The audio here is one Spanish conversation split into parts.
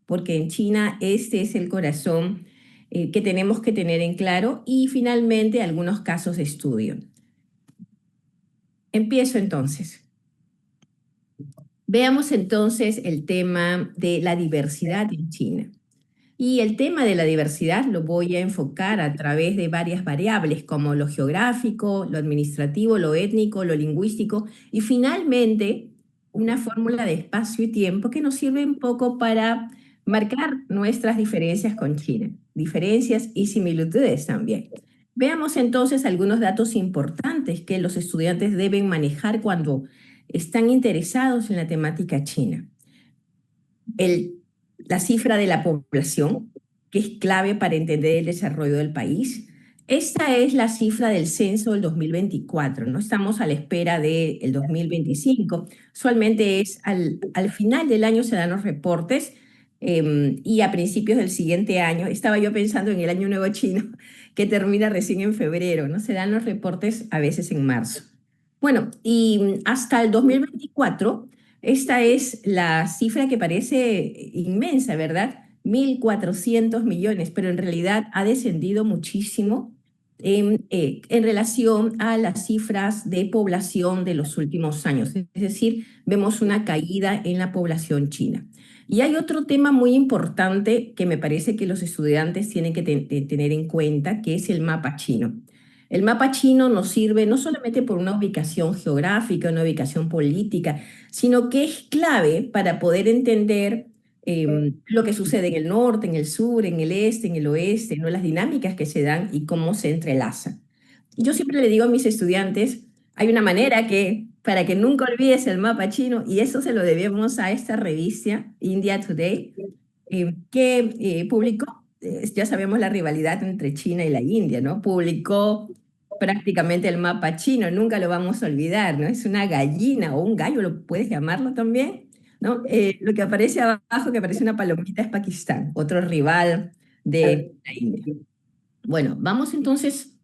porque en China este es el corazón que tenemos que tener en claro y finalmente algunos casos de estudio. Empiezo entonces. Veamos entonces el tema de la diversidad en China. Y el tema de la diversidad lo voy a enfocar a través de varias variables como lo geográfico, lo administrativo, lo étnico, lo lingüístico y finalmente una fórmula de espacio y tiempo que nos sirve un poco para marcar nuestras diferencias con China, diferencias y similitudes también. Veamos entonces algunos datos importantes que los estudiantes deben manejar cuando están interesados en la temática china. La cifra de la población, que es clave para entender el desarrollo del país. Esta es la cifra del censo del 2024, no estamos a la espera del 2025. Usualmente es al final del año se dan los reportes y a principios del siguiente año, estaba yo pensando en el Año Nuevo Chino, que termina recién en febrero, ¿no? Se dan los reportes a veces en marzo. Bueno, y hasta el 2024 esta es la cifra que parece inmensa, ¿verdad? 1.400 millones, pero en realidad ha descendido muchísimo en relación a las cifras de población de los últimos años. Es decir, vemos una caída en la población china. Y hay otro tema muy importante que me parece que los estudiantes tienen que tener en cuenta, que es el mapa chino. El mapa chino nos sirve no solamente por una ubicación geográfica, una ubicación política, sino que es clave para poder entender lo que sucede en el norte, en el sur, en el este, en el oeste, ¿no? Las dinámicas que se dan y cómo se entrelazan. Yo siempre le digo a mis estudiantes, hay una manera que, para que nunca olvides el mapa chino, y eso se lo debemos a esta revista, India Today, que publicó, ya sabemos la rivalidad entre China y la India, ¿no? Publicó prácticamente el mapa chino, nunca lo vamos a olvidar, ¿no? Es una gallina o un gallo, lo puedes llamarlo también, ¿no? Lo que aparece abajo, que aparece una palomita, es Pakistán, otro rival de la India. Bueno, vamos entonces,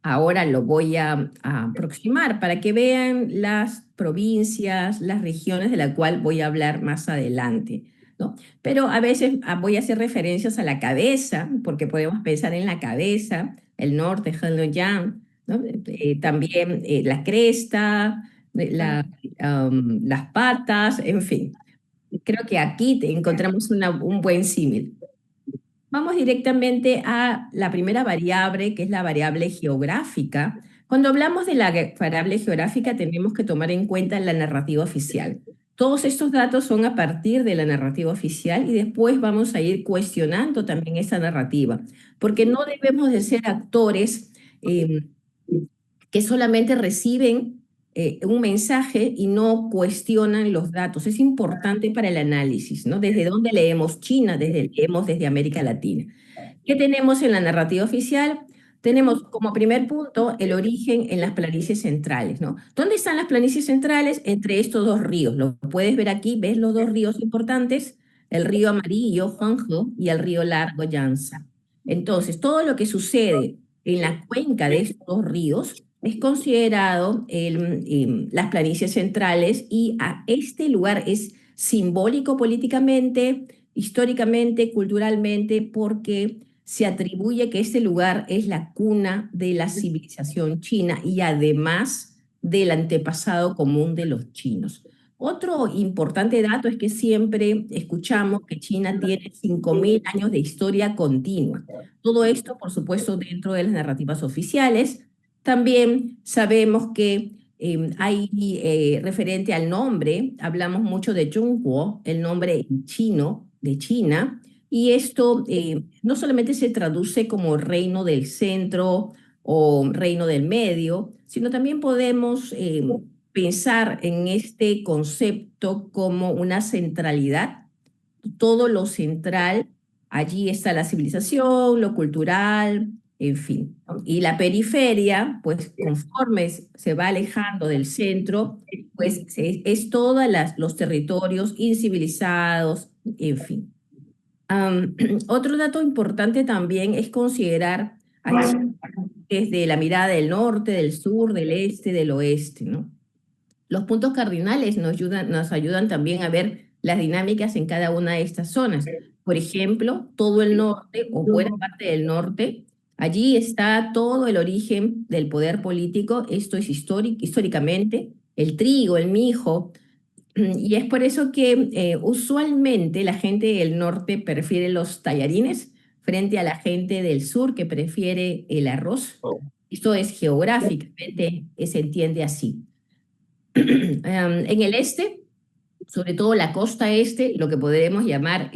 ahora lo voy a aproximar para que vean las provincias, las regiones de la cual voy a hablar más adelante, ¿no? Pero a veces voy a hacer referencias a la cabeza, porque podemos pensar en la cabeza, el norte, Heilongjiang, ¿no? También la cresta, las patas, en fin. Creo que aquí encontramos un buen símil. Vamos directamente a la primera variable, que es la variable geográfica. Cuando hablamos de la variable geográfica, tenemos que tomar en cuenta la narrativa oficial. Todos estos datos son a partir de la narrativa oficial y después vamos a ir cuestionando también esa narrativa, porque no debemos de ser actores que solamente reciben un mensaje y no cuestionan los datos. Es importante para el análisis, ¿no? ¿Desde dónde leemos China? Leemos desde América Latina. ¿Qué tenemos en la narrativa oficial? Tenemos como primer punto el origen en las planicies centrales, ¿no? ¿Dónde están las planicies centrales? Entre estos dos ríos. Lo puedes ver aquí, ¿ves los dos ríos importantes? El río amarillo, Huanghe, y el río largo, Yangtze. Entonces, todo lo que sucede en la cuenca de estos dos ríos es considerado las planicies centrales y a este lugar es simbólico políticamente, históricamente, culturalmente, porque se atribuye que este lugar es la cuna de la civilización china y además del antepasado común de los chinos. Otro importante dato es que siempre escuchamos que China tiene 5.000 años de historia continua. Todo esto, por supuesto, dentro de las narrativas oficiales. También sabemos que hay referente al nombre, hablamos mucho de Zhongguo, el nombre en chino de China, y esto no solamente se traduce como reino del centro o reino del medio, sino también podemos pensar en este concepto como una centralidad. Todo lo central, allí está la civilización, lo cultural, en fin, ¿no? Y la periferia, pues conforme se va alejando del centro, pues es todos los territorios incivilizados, en fin. Otro dato importante también es considerar a China desde la mirada del norte, del sur, del este, del oeste, ¿no? Los puntos cardinales nos ayudan también a ver las dinámicas en cada una de estas zonas. Por ejemplo, todo el norte o buena parte del norte, allí está todo el origen del poder político. Esto es históricamente el trigo, el mijo, y es por eso que usualmente la gente del norte prefiere los tallarines frente a la gente del sur que prefiere el arroz. Esto es geográficamente, se entiende así. En el este, sobre todo la costa este, lo que podemos llamar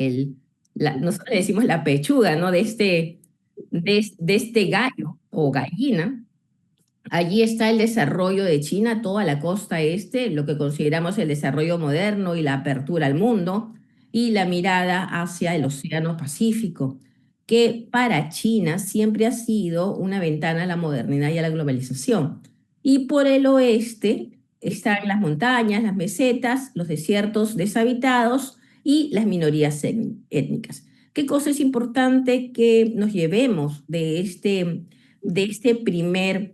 nosotros le decimos la pechuga, ¿no? De este gallo o gallina. Allí está el desarrollo de China, toda la costa este, lo que consideramos el desarrollo moderno y la apertura al mundo, y la mirada hacia el Océano Pacífico, que para China siempre ha sido una ventana a la modernidad y a la globalización. Y por el oeste están las montañas, las mesetas, los desiertos deshabitados y las minorías étnicas. ¿Qué cosa es importante que nos llevemos de este primer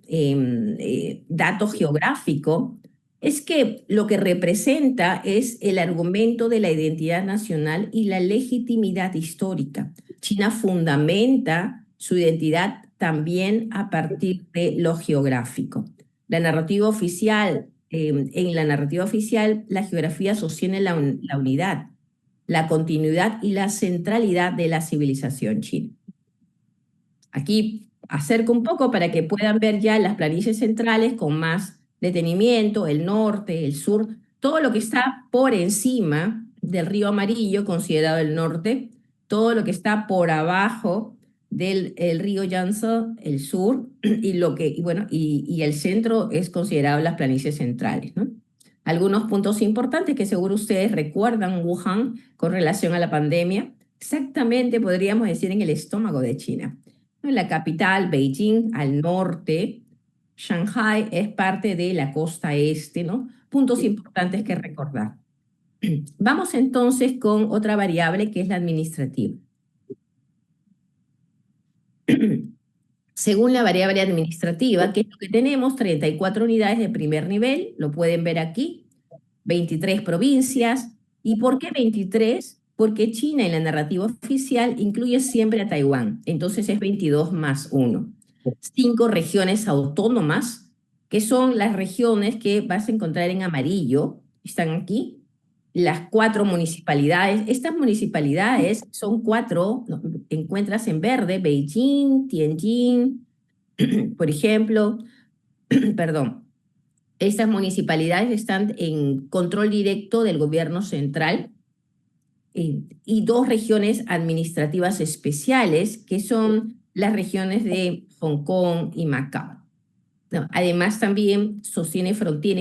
dato geográfico? Es que lo que representa es el argumento de la identidad nacional y la legitimidad histórica. China fundamenta su identidad también a partir de lo geográfico. La narrativa oficial, en la narrativa oficial, la geografía sostiene la unidad, la continuidad y la centralidad de la civilización china. Aquí acerco un poco para que puedan ver ya las planicies centrales con más detenimiento, el norte, el sur, todo lo que está por encima del río Amarillo, considerado el norte, todo lo que está por abajo del el río Yangtze, el sur, y el centro es considerado las planicies centrales, ¿no? Algunos puntos importantes que seguro ustedes recuerdan: Wuhan con relación a la pandemia, exactamente podríamos decir en el estómago de China. En la capital, Beijing, al norte, Shanghai es parte de la costa este, ¿no? Puntos importantes que recordar. Vamos entonces con otra variable que es la administrativa. Según la variable administrativa, que es lo que tenemos, 34 unidades de primer nivel, lo pueden ver aquí, 23 provincias. ¿Y por qué 23? Porque China en la narrativa oficial incluye siempre a Taiwán, entonces es 22 más 1. 5 regiones autónomas, que son las regiones que vas a encontrar en amarillo, están aquí. Las 4 municipalidades, estas municipalidades son 4, encuentras en verde: Beijing, Tianjin, por ejemplo, perdón. Estas municipalidades están en control directo del gobierno central, y 2 regiones administrativas especiales, que son las regiones de Hong Kong y Macao. No, además, también tiene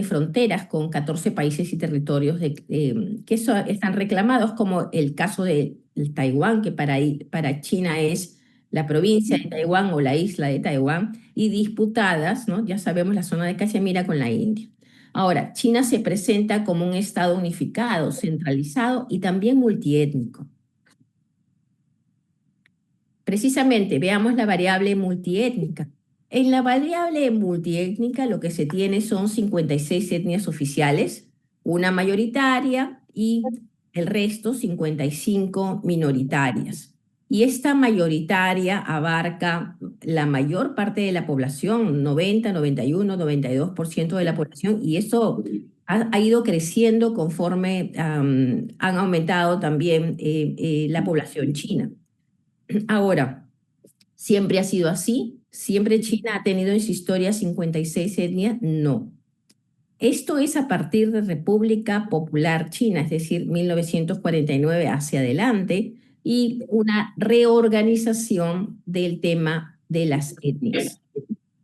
fronteras con 14 países y territorios que están reclamados, como el caso de Taiwán, que para China es la provincia de Taiwán o la isla de Taiwán, y disputadas, ¿no? Ya sabemos, la zona de Cachemira con la India. Ahora, China se presenta como un estado unificado, centralizado y también multiétnico. Precisamente, veamos la variable multiétnica. En la variable multiétnica lo que se tiene son 56 etnias oficiales, una mayoritaria y el resto 55 minoritarias. Y esta mayoritaria abarca la mayor parte de la población, 90, 91, 92% de la población, y eso ha ido creciendo conforme han aumentado también la población china. Ahora, ¿siempre ha sido así? ¿Siempre China ha tenido en su historia 56 etnias? No. Esto es a partir de República Popular China, es decir, 1949 hacia adelante, y una reorganización del tema de las etnias.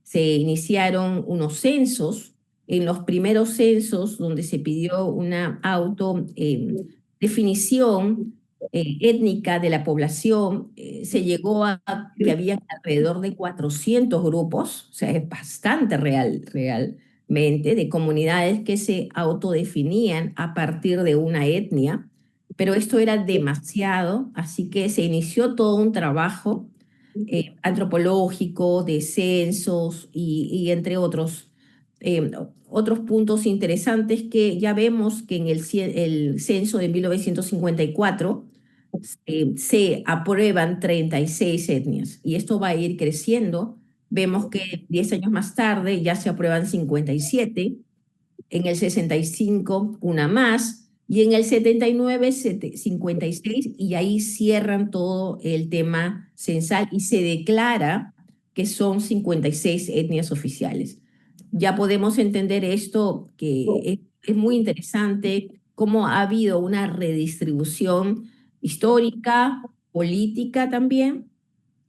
Se iniciaron unos censos. En los primeros censos, donde se pidió una autodefinición étnica de la población, se llegó a que había alrededor de 400 grupos, o sea, es bastante realmente, de comunidades que se autodefinían a partir de una etnia, pero esto era demasiado, así que se inició todo un trabajo antropológico, de censos y entre otros, otros puntos interesantes que ya vemos que en el censo de 1954 se aprueban 36 etnias y esto va a ir creciendo. Vemos que 10 años más tarde ya se aprueban 57, en el 65 una más, y en el 79 56, y ahí cierran todo el tema censal y se declara que son 56 etnias oficiales. Ya podemos entender esto, que es muy interesante cómo ha habido una redistribución histórica, política también,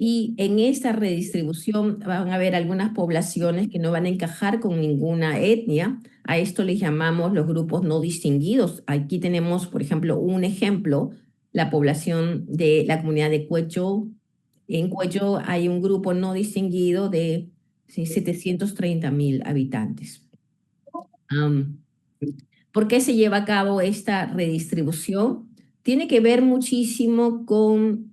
y en esta redistribución van a haber algunas poblaciones que no van a encajar con ninguna etnia. A esto les llamamos los grupos no distinguidos. Aquí tenemos, por ejemplo, un ejemplo, la población de la comunidad de Cuecho. En Cuecho hay un grupo no distinguido de 730.000 habitantes. Am, ¿Por qué se lleva a cabo esta redistribución? Tiene que ver muchísimo con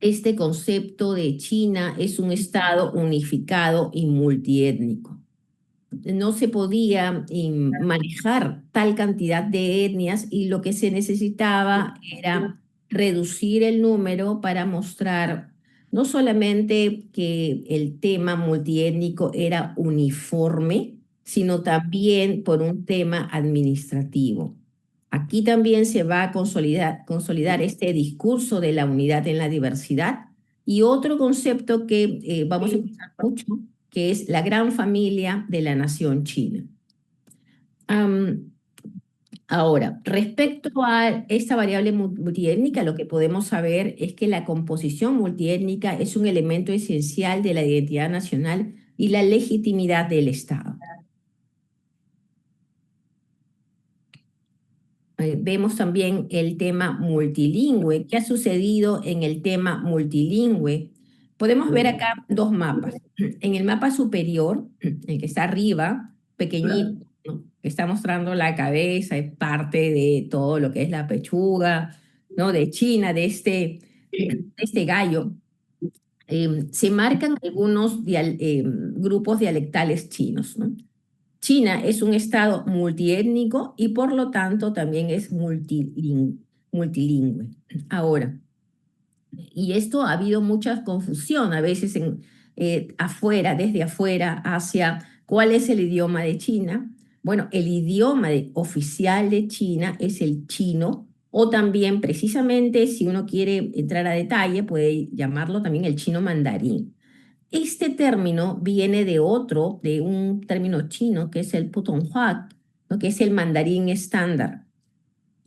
este concepto de China es un estado unificado y multiétnico. No se podía manejar tal cantidad de etnias y lo que se necesitaba era reducir el número para mostrar no solamente que el tema multiétnico era uniforme, sino también por un tema administrativo. Aquí también se va a consolidar este discurso de la unidad en la diversidad y otro concepto que vamos a escuchar mucho, que es la gran familia de la nación china. Am, Ahora, respecto a esta variable multiétnica, lo que podemos saber es que la composición multiétnica es un elemento esencial de la identidad nacional y la legitimidad del Estado. Vemos también el tema multilingüe. ¿Qué ha sucedido en el tema multilingüe? Podemos ver acá dos mapas. En el mapa superior, el que está arriba, pequeñito, ¿no? Que está mostrando la cabeza, es parte de todo lo que es la pechuga, ¿no? De China, de este gallo. Se marcan algunos grupos dialectales chinos, ¿no? China es un estado multiétnico y por lo tanto también es multilingüe. Ahora, y esto ha habido mucha confusión a veces desde afuera hacia cuál es el idioma de China. Bueno, el idioma oficial de China es el chino o también precisamente si uno quiere entrar a detalle puede llamarlo también el chino mandarín. Este término viene de un término chino que es el Putonghua, ¿no? Que es el mandarín estándar.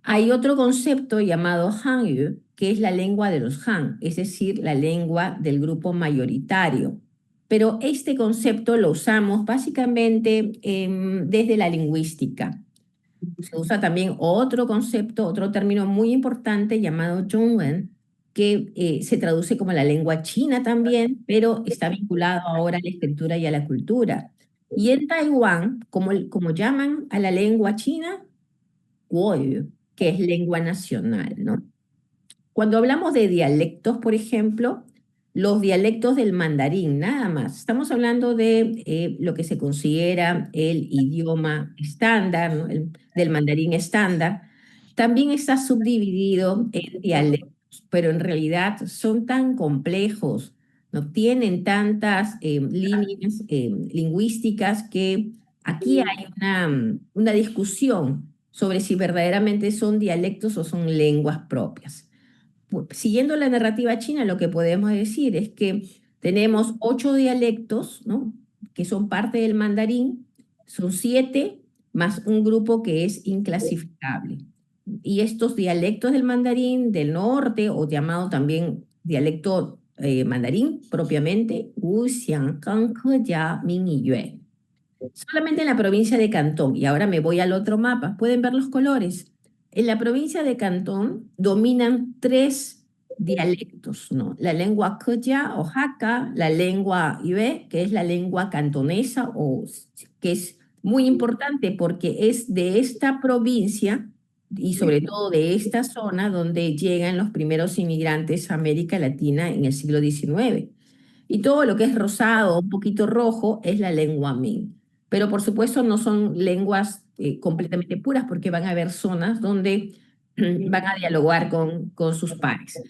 Hay otro concepto llamado Hanyu, que es la lengua de los Han, es decir, la lengua del grupo mayoritario. Pero este concepto lo usamos básicamente desde la lingüística. Se usa también otro concepto, otro término muy importante llamado Zhongwen, que se traduce como la lengua china también, pero está vinculado ahora a la escritura y a la cultura. Y en Taiwán, como llaman a la lengua china, Guoyu, que es lengua nacional, ¿no? Cuando hablamos de dialectos, por ejemplo, los dialectos del mandarín, nada más. Estamos hablando de lo que se considera el idioma estándar, ¿no? Del mandarín estándar. También está subdividido en dialectos, pero en realidad son tan complejos, no tienen tantas líneas lingüísticas que aquí hay una discusión sobre si verdaderamente son dialectos o son lenguas propias. Siguiendo la narrativa china, lo que podemos decir es que tenemos 8 dialectos, ¿no? Que son parte del mandarín, son 7 más un grupo que es inclasificable. Y estos dialectos del mandarín del norte, o llamado también dialecto mandarín propiamente, Wuxian, Kanke, Ya, Ming y Yue. Solamente en la provincia de Cantón, y ahora me voy al otro mapa, pueden ver los colores. En la provincia de Cantón dominan 3 dialectos, ¿no? La lengua Quechua o Hakka, la lengua Yue, que es la lengua cantonesa, que es muy importante porque es de esta provincia y sobre todo de esta zona donde llegan los primeros inmigrantes a América Latina en el siglo XIX. Y todo lo que es rosado, un poquito rojo, es la lengua Ming. pero por supuesto no son lenguas completamente puras porque van a haber zonas donde van a dialogar con sus pares.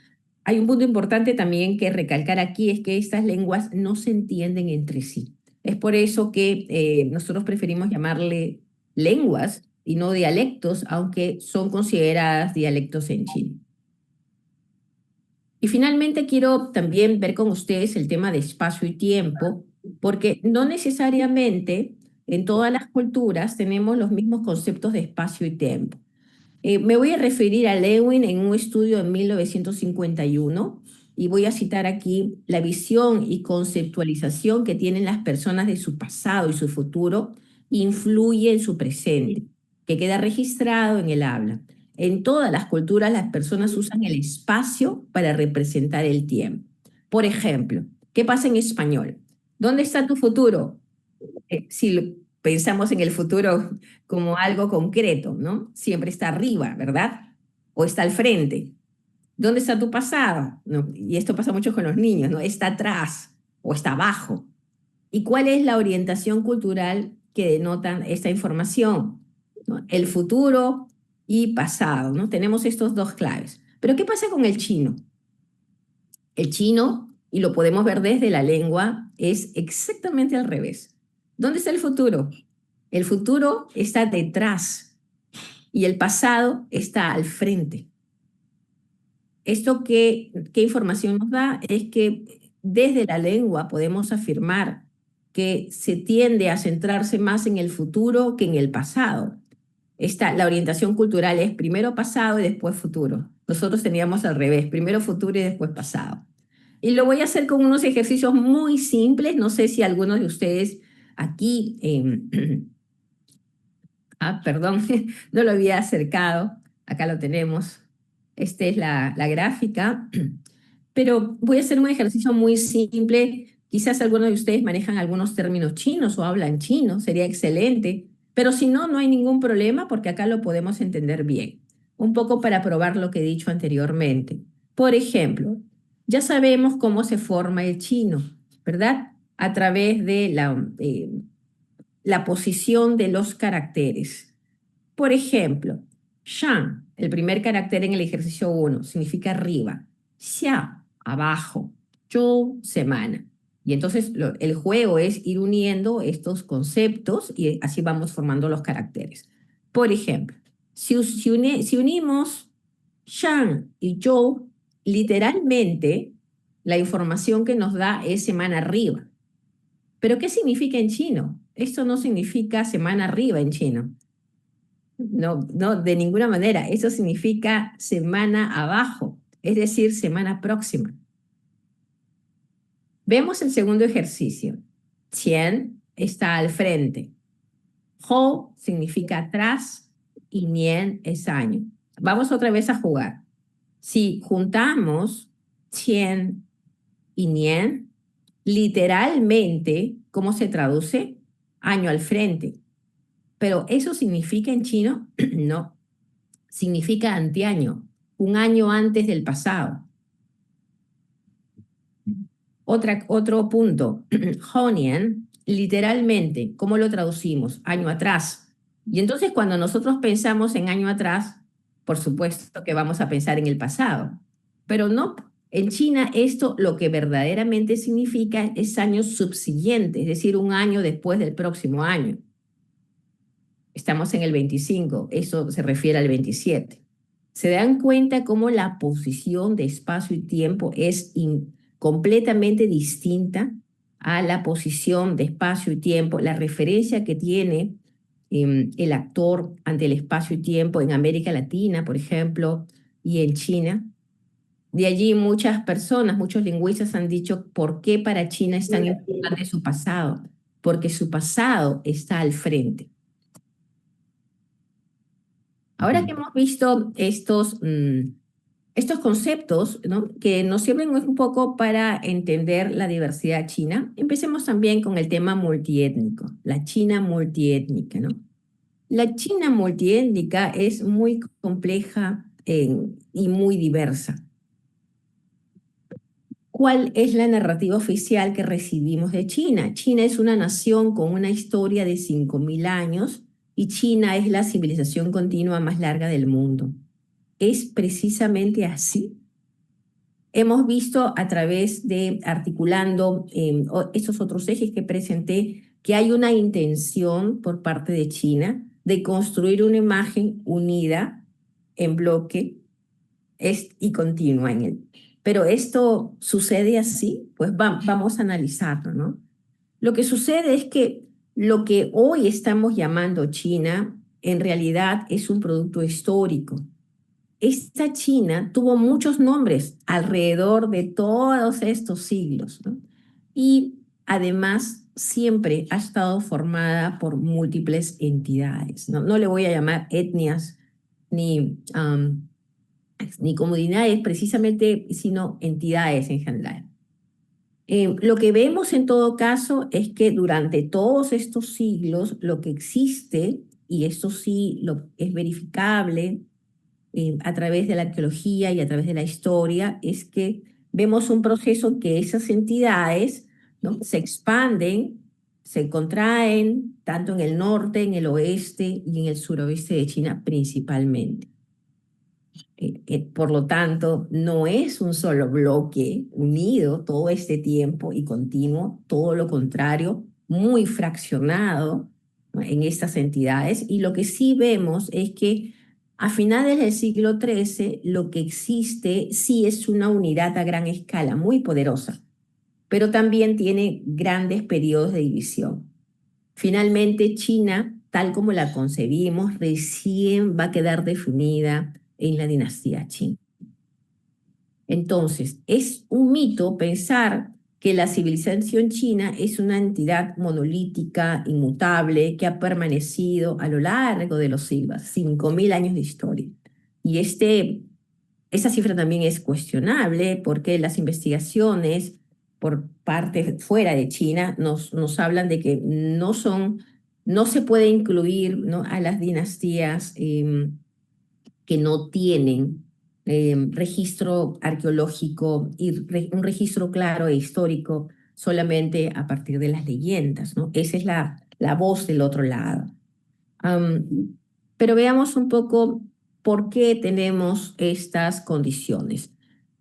Hay un punto importante también que recalcar aquí, es que estas lenguas no se entienden entre sí. Es por eso que nosotros preferimos llamarle lenguas y no dialectos, aunque son consideradas dialectos en China. Y finalmente quiero también ver con ustedes el tema de espacio y tiempo, porque no necesariamente en todas las culturas tenemos los mismos conceptos de espacio y tiempo. Me voy a referir a Lewin en un estudio en 1951 y voy a citar aquí la visión y conceptualización que tienen las personas de su pasado y su futuro influye en su presente, que queda registrado en el habla. En todas las culturas las personas usan el espacio para representar el tiempo. Por ejemplo, ¿qué pasa en español? ¿Dónde está tu futuro? Si pensamos en el futuro como algo concreto, ¿no? Siempre está arriba, ¿verdad? O está al frente. ¿Dónde está tu pasado? ¿No? Y esto pasa mucho con los niños, ¿no? Está atrás o está abajo. ¿Y cuál es la orientación cultural que denotan esta información? ¿No? El futuro y pasado, ¿no? Tenemos estos dos claves. Pero ¿qué pasa con el chino? El chino, y lo podemos ver desde la lengua, es exactamente al revés. ¿Dónde está el futuro? El futuro está detrás y el pasado está al frente. ¿Esto qué información nos da? Es que desde la lengua podemos afirmar que se tiende a centrarse más en el futuro que en el pasado. La orientación cultural es primero pasado y después futuro. Nosotros teníamos al revés, primero futuro y después pasado. Y lo voy a hacer con unos ejercicios muy simples. No sé si algunos de ustedes aquí, perdón, no lo había acercado. Acá lo tenemos. Esta es la gráfica. Pero voy a hacer un ejercicio muy simple. Quizás algunos de ustedes manejan algunos términos chinos o hablan chino. Sería excelente. Pero si no, no hay ningún problema porque acá lo podemos entender bien. Un poco para probar lo que he dicho anteriormente. Por ejemplo, ya sabemos cómo se forma el chino, ¿verdad? A través de la posición de los caracteres. Por ejemplo, Shan, el primer carácter en el ejercicio 1, significa arriba. Xia, abajo. Zhou, semana. Y entonces el juego es ir uniendo estos conceptos y así vamos formando los caracteres. Por ejemplo, si unimos Shan y Zhou, literalmente la información que nos da es semana arriba. ¿Pero qué significa en chino? Esto no significa semana arriba en chino. No, no, de ninguna manera. Eso significa semana abajo, es decir, semana próxima. Vemos el segundo ejercicio. Qian está al frente. Hou significa atrás y Nian es año. Vamos otra vez a jugar. Si juntamos Qian y Nian, literalmente, ¿cómo se traduce? Año al frente. Pero ¿eso significa en chino? No. Significa anteaño, un año antes del pasado. Otro punto, Honian, literalmente, ¿cómo lo traducimos? Año atrás. Y entonces cuando nosotros pensamos en año atrás, por supuesto que vamos a pensar en el pasado. Pero no, en China esto lo que verdaderamente significa es año subsiguiente, es decir, un año después del próximo año. Estamos en el 25, eso se refiere al 27. ¿Se dan cuenta cómo la posición de espacio y tiempo es completamente distinta a la posición de espacio y tiempo, la referencia que tiene el actor ante el espacio y tiempo en América Latina, por ejemplo, y en China? De allí muchas personas, muchos lingüistas han dicho, ¿por qué para China es tan importante su pasado? Porque su pasado está al frente. Ahora que hemos visto estos conceptos, ¿no?, que nos sirven un poco para entender la diversidad china, empecemos también con el tema multiétnico, la China multiétnica, ¿no? La China multiétnica es muy compleja y muy diversa. ¿Cuál es la narrativa oficial que recibimos de China? China es una nación con una historia de 5.000 años y China es la civilización continua más larga del mundo. ¿Es precisamente así? Hemos visto a través de articulando esos otros ejes que presenté que hay una intención por parte de China de construir una imagen unida en bloque y continua en él. Pero esto sucede así, pues vamos a analizarlo, ¿no? Lo que sucede es que lo que hoy estamos llamando China en realidad es un producto histórico. Esta China tuvo muchos nombres alrededor de todos estos siglos, ¿no? Y además siempre ha estado formada por múltiples entidades, ¿no? No le voy a llamar etnias ni, ni comunidades precisamente, sino entidades en general. Lo que vemos en todo caso es que durante todos estos siglos lo que existe, y esto sí es verificable, a través de la arqueología y a través de la historia, es que vemos un proceso que esas entidades, ¿no?, se expanden, se contraen, tanto en el norte, en el oeste y en el suroeste de China principalmente. Por lo tanto, no es un solo bloque unido todo este tiempo y continuo, todo lo contrario, muy fraccionado, ¿no?, en estas entidades. Y lo que sí vemos es que a finales del siglo XIII lo que existe sí es una unidad a gran escala, muy poderosa, pero también tiene grandes periodos de división. Finalmente, China, tal como la concebimos, recién va a quedar definida en la dinastía Qing. Entonces, es un mito pensar que la civilización china es una entidad monolítica, inmutable, que ha permanecido a lo largo de los siglos, 5.000 años de historia. Y esa cifra también es cuestionable porque las investigaciones por parte fuera de China nos hablan de que no se puede incluir, ¿no?, a las dinastías que no tienen registro arqueológico y un registro claro e histórico solamente a partir de las leyendas, ¿no? Esa es la voz del otro lado. Pero veamos un poco por qué tenemos estas condiciones.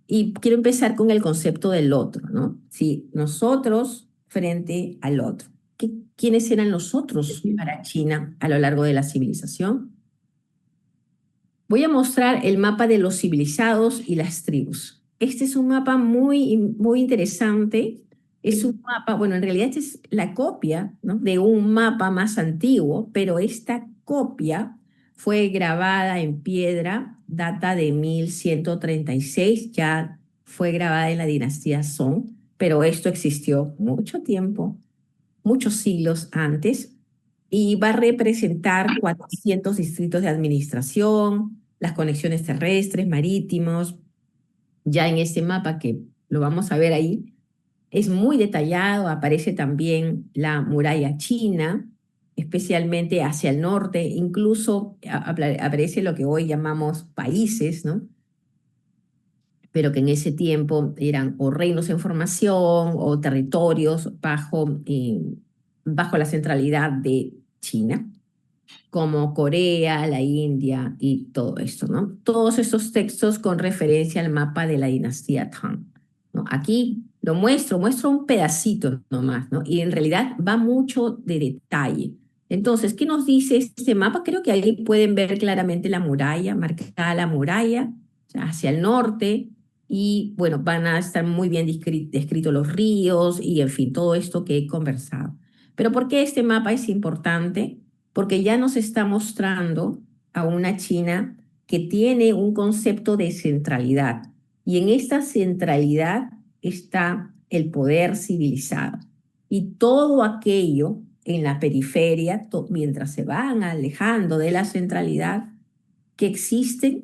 Y quiero empezar con el concepto del otro, ¿no? Si nosotros frente al otro. ¿Quiénes eran los otros para China a lo largo de la civilización? Voy a mostrar el mapa de los civilizados y las tribus. Este es un mapa muy interesante. Es un mapa, bueno, en realidad esta es la copia, ¿no?, de un mapa más antiguo, pero esta copia fue grabada en piedra, data de 1136, ya fue grabada en la dinastía Song, pero esto existió mucho tiempo, muchos siglos antes, y va a representar 400 distritos de administración, las conexiones terrestres, marítimos. Ya en este mapa, que lo vamos a ver ahí, es muy detallado, aparece también la muralla china, especialmente hacia el norte, incluso aparece lo que hoy llamamos países, ¿no?, pero que en ese tiempo eran o reinos en formación o territorios bajo la centralidad de China, como Corea, la India y todo esto, ¿no? Todos estos textos con referencia al mapa de la dinastía Tang, ¿no? Aquí lo muestro un pedacito nomás, ¿no? Y en realidad va mucho de detalle. Entonces, ¿qué nos dice este mapa? Creo que ahí pueden ver claramente la muralla, marcada la muralla hacia el norte, y bueno, van a estar muy bien descritos los ríos y en fin, todo esto que he conversado. Pero ¿por qué este mapa es importante? Porque ya nos está mostrando a una China que tiene un concepto de centralidad. Y en esta centralidad está el poder civilizado. Y todo aquello en la periferia, mientras se van alejando de la centralidad, que existen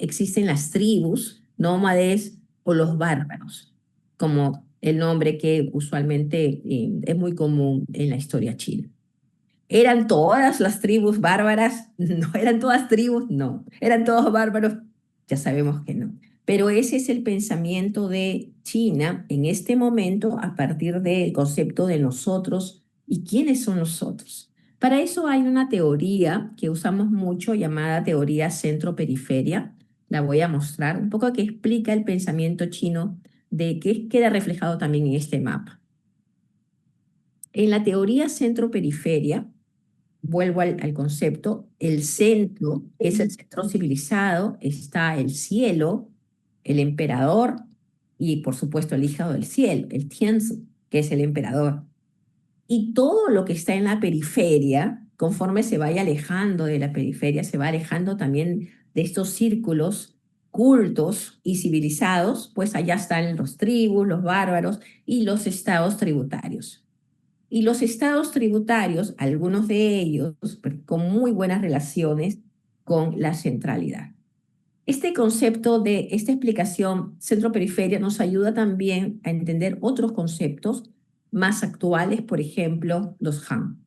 las tribus, nómades o los bárbaros, como el nombre que usualmente es muy común en la historia china. ¿Eran todas las tribus bárbaras? No, ¿eran todas tribus? No. ¿Eran todos bárbaros? Ya sabemos que no. Pero ese es el pensamiento de China en este momento a partir del concepto de nosotros y quiénes son nosotros. Para eso hay una teoría que usamos mucho llamada teoría centro-periferia. La voy a mostrar un poco que explica el pensamiento chino de que queda reflejado también en este mapa. En la teoría centro-periferia, vuelvo al concepto, el centro, que es el centro civilizado, está el cielo, el emperador y por supuesto el hijo del cielo, el Tianzi, que es el emperador. Y todo lo que está en la periferia, conforme se vaya alejando de la periferia, se va alejando también de estos círculos cultos y civilizados, pues allá están los tribus, los bárbaros y los estados tributarios. Y los estados tributarios, algunos de ellos con muy buenas relaciones con la centralidad. Este concepto de esta explicación centro-periferia nos ayuda también a entender otros conceptos más actuales, por ejemplo, los Han.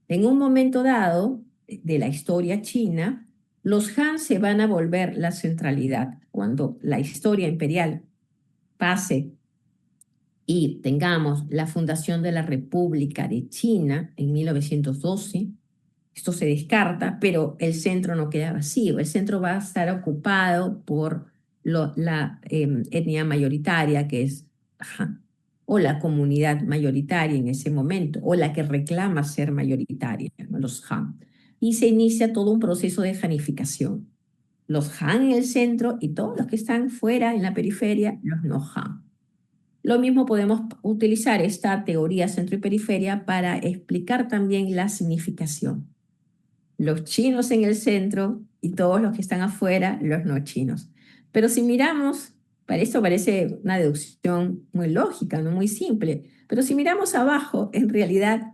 En un momento dado de la historia china, los Han se van a volver la centralidad. Cuando la historia imperial pase y tengamos la fundación de la República de China en 1912, esto se descarta, pero el centro no queda vacío. El centro va a estar ocupado por la etnia mayoritaria, que es Han, o la comunidad mayoritaria en ese momento, o la que reclama ser mayoritaria, ¿no? Los Han. Y se inicia todo un proceso de janificación. Los Han en el centro y todos los que están fuera, en la periferia, los no Han. Lo mismo podemos utilizar esta teoría centro y periferia para explicar también la significación. Los chinos en el centro y todos los que están afuera, los no chinos. Pero si miramos, para esto parece una deducción muy lógica, no muy simple, pero si miramos abajo, en realidad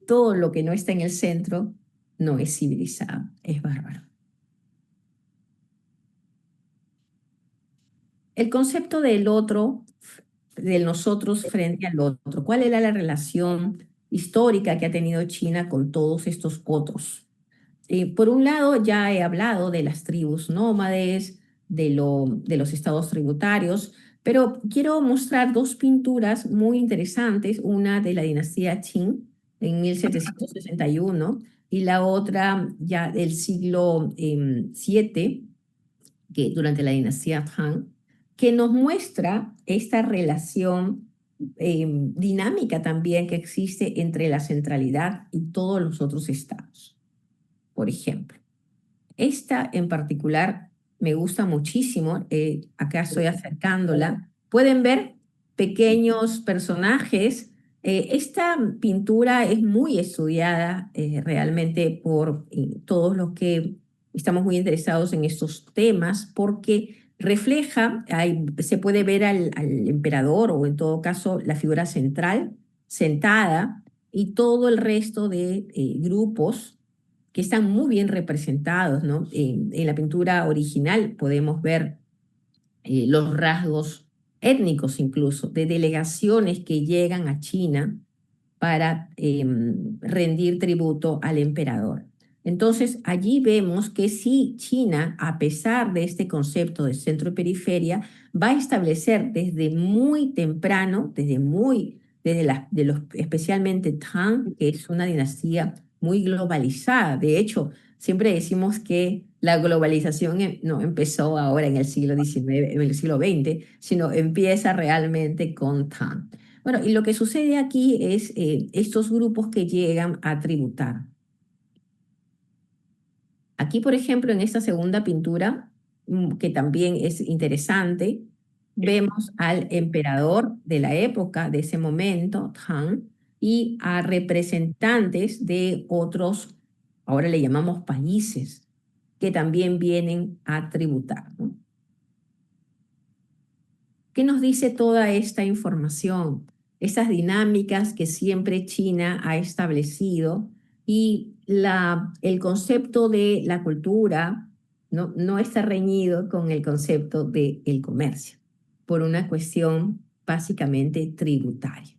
todo lo que no está en el centro no es civilizado, es bárbaro. El concepto del otro, del nosotros frente al otro, ¿cuál era la relación histórica que ha tenido China con todos estos otros? Por un lado, ya he hablado de las tribus nómades, de los estados tributarios, pero quiero mostrar dos pinturas muy interesantes, una de la dinastía Qing en 1761 y la otra ya del siglo VII, que durante la dinastía Han, que nos muestra esta relación dinámica también que existe entre la centralidad y todos los otros estados. Por ejemplo, esta en particular me gusta muchísimo, acá estoy acercándola. Pueden ver pequeños personajes. Esta pintura es muy estudiada realmente por todos los que estamos muy interesados en estos temas porque refleja, se puede ver al emperador o en todo caso la figura central sentada y todo el resto de grupos que están muy bien representados, ¿no? En la pintura original podemos ver los rasgos étnicos incluso de delegaciones que llegan a China para rendir tributo al emperador. Entonces, allí vemos que sí, China, a pesar de este concepto de centro y periferia, va a establecer desde muy temprano, de los, especialmente Tang, que es una dinastía muy globalizada. De hecho, siempre decimos que la globalización no empezó ahora en el siglo XIX, en el siglo XX, sino empieza realmente con Tang. Bueno, y lo que sucede aquí es estos grupos que llegan a tributar. Aquí, por ejemplo, en esta segunda pintura, que también es interesante, vemos al emperador de la época, de ese momento, Han, y a representantes de otros, ahora le llamamos países, que también vienen a tributar, ¿no? ¿Qué nos dice toda esta información? Esas dinámicas que siempre China ha establecido y el concepto de la cultura no está reñido con el concepto del comercio, por una cuestión básicamente tributaria.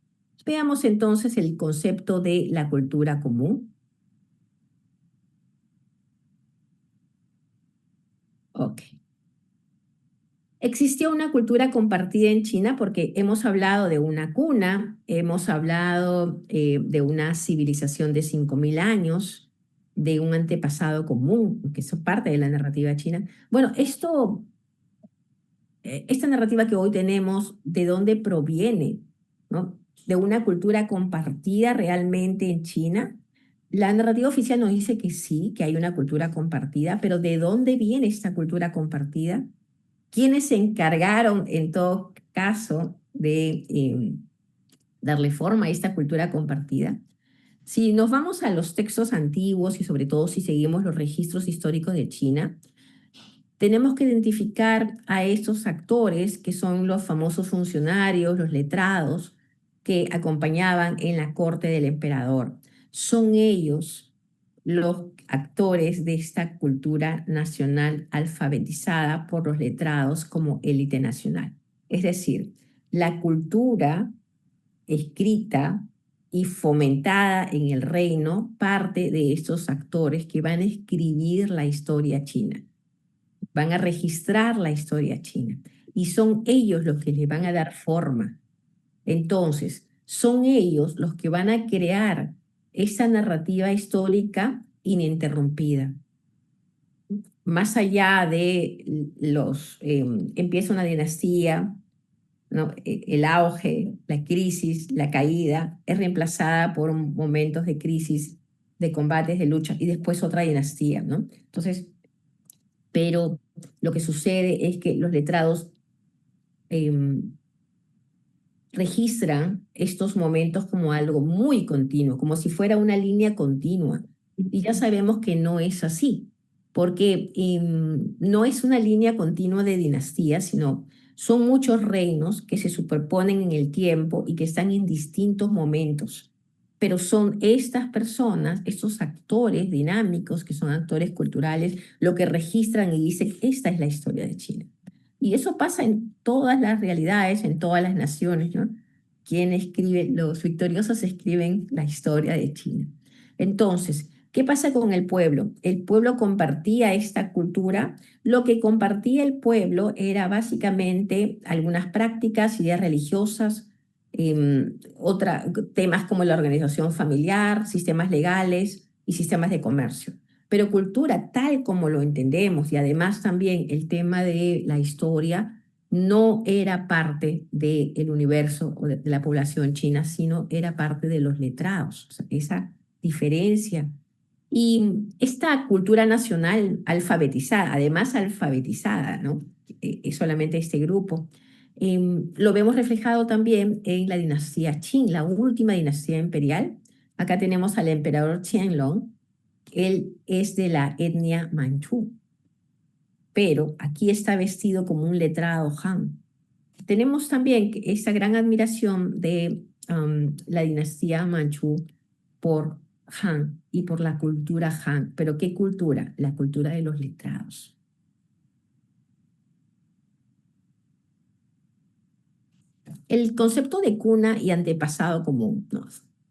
Veamos entonces el concepto de la cultura común. Ok. Existió una cultura compartida en China porque hemos hablado de una cuna, hemos hablado de una civilización de 5.000 años, de un antepasado común, que eso es parte de la narrativa china. Bueno, esta narrativa que hoy tenemos, ¿de dónde proviene? ¿No? ¿De una cultura compartida realmente en China? La narrativa oficial nos dice que sí, que hay una cultura compartida, pero ¿de dónde viene esta cultura compartida? ¿Quiénes se encargaron en todo caso de darle forma a esta cultura compartida? Si nos vamos a los textos antiguos y sobre todo si seguimos los registros históricos de China, tenemos que identificar a estos actores que son los famosos funcionarios, los letrados que acompañaban en la corte del emperador. Son ellos los actores de esta cultura nacional alfabetizada por los letrados como élite nacional. Es decir, la cultura escrita y fomentada en el reino parte de estos actores que van a escribir la historia china, van a registrar la historia china y son ellos los que le van a dar forma. Entonces, son ellos los que van a crear esa narrativa histórica ininterrumpida. Más allá de empieza una dinastía, ¿no? El auge, la crisis, la caída, es reemplazada por momentos de crisis, de combates, de lucha, y después otra dinastía, ¿no? Entonces, pero lo que sucede es que los letrados registran estos momentos como algo muy continuo, como si fuera una línea continua. Y ya sabemos que no es así, porque no es una línea continua de dinastías, sino son muchos reinos que se superponen en el tiempo y que están en distintos momentos. Pero son estas personas, estos actores dinámicos, que son actores culturales, lo que registran y dicen, esta es la historia de China. Y eso pasa en todas las realidades, en todas las naciones, ¿no? Quien escribe, los victoriosos escriben la historia de China. Entonces, ¿qué pasa con el pueblo? El pueblo compartía esta cultura. Lo que compartía el pueblo era básicamente algunas prácticas, ideas religiosas, temas como la organización familiar, sistemas legales y sistemas de comercio. Pero cultura tal como lo entendemos y además también el tema de la historia no era parte del universo o de la población china, sino era parte de los letrados. O sea, esa diferencia. Y esta cultura nacional alfabetizada, además alfabetizada, ¿no? Es solamente este grupo. Lo vemos reflejado también en la dinastía Qing, la última dinastía imperial. Acá tenemos al emperador Qianlong. Él es de la etnia manchú, pero aquí está vestido como un letrado Han. Tenemos también esa gran admiración de la dinastía manchú por Han y por la cultura Han. ¿Pero qué cultura? La cultura de los letrados. El concepto de cuna y antepasado común. ¿No?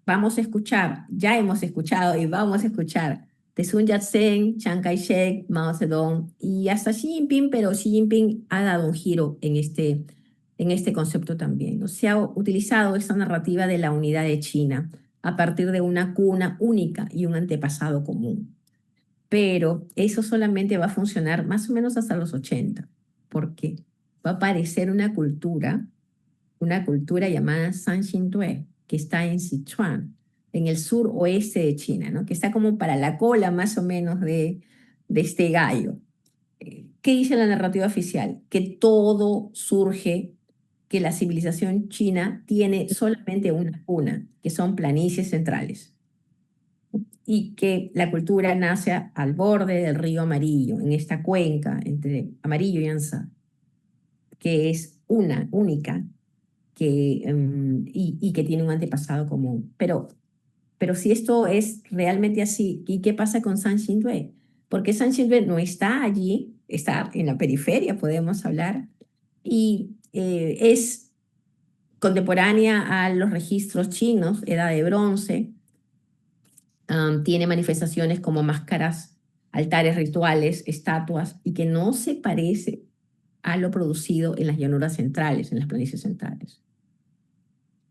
Vamos a escuchar, ya hemos escuchado y vamos a escuchar de Sun Yat-sen, Chiang Kai-shek, Mao Zedong y hasta Xi Jinping, pero Xi Jinping ha dado un giro en este concepto también, ¿no? Se ha utilizado esta narrativa de la unidad de China a partir de una cuna única y un antepasado común. Pero eso solamente va a funcionar más o menos hasta los 80, porque va a aparecer una cultura llamada Sanxingdui, que está en Sichuan, en el sur oeste de China, ¿no? Que está como para la cola más o menos de este gallo. ¿Qué dice la narrativa oficial? Que todo surge, que la civilización china tiene solamente una cuna, que son planicies centrales, y que la cultura nace al borde del río Amarillo, en esta cuenca entre Amarillo y Anza, que es única, y que tiene un antepasado común. Pero si esto es realmente así, ¿y qué pasa con San Xinhui? Porque San Xinhui no está allí, está en la periferia, podemos hablar, y es contemporánea a los registros chinos, edad de bronce, tiene manifestaciones como máscaras, altares rituales, estatuas, y que no se parece a lo producido en las llanuras centrales, en las planicies centrales.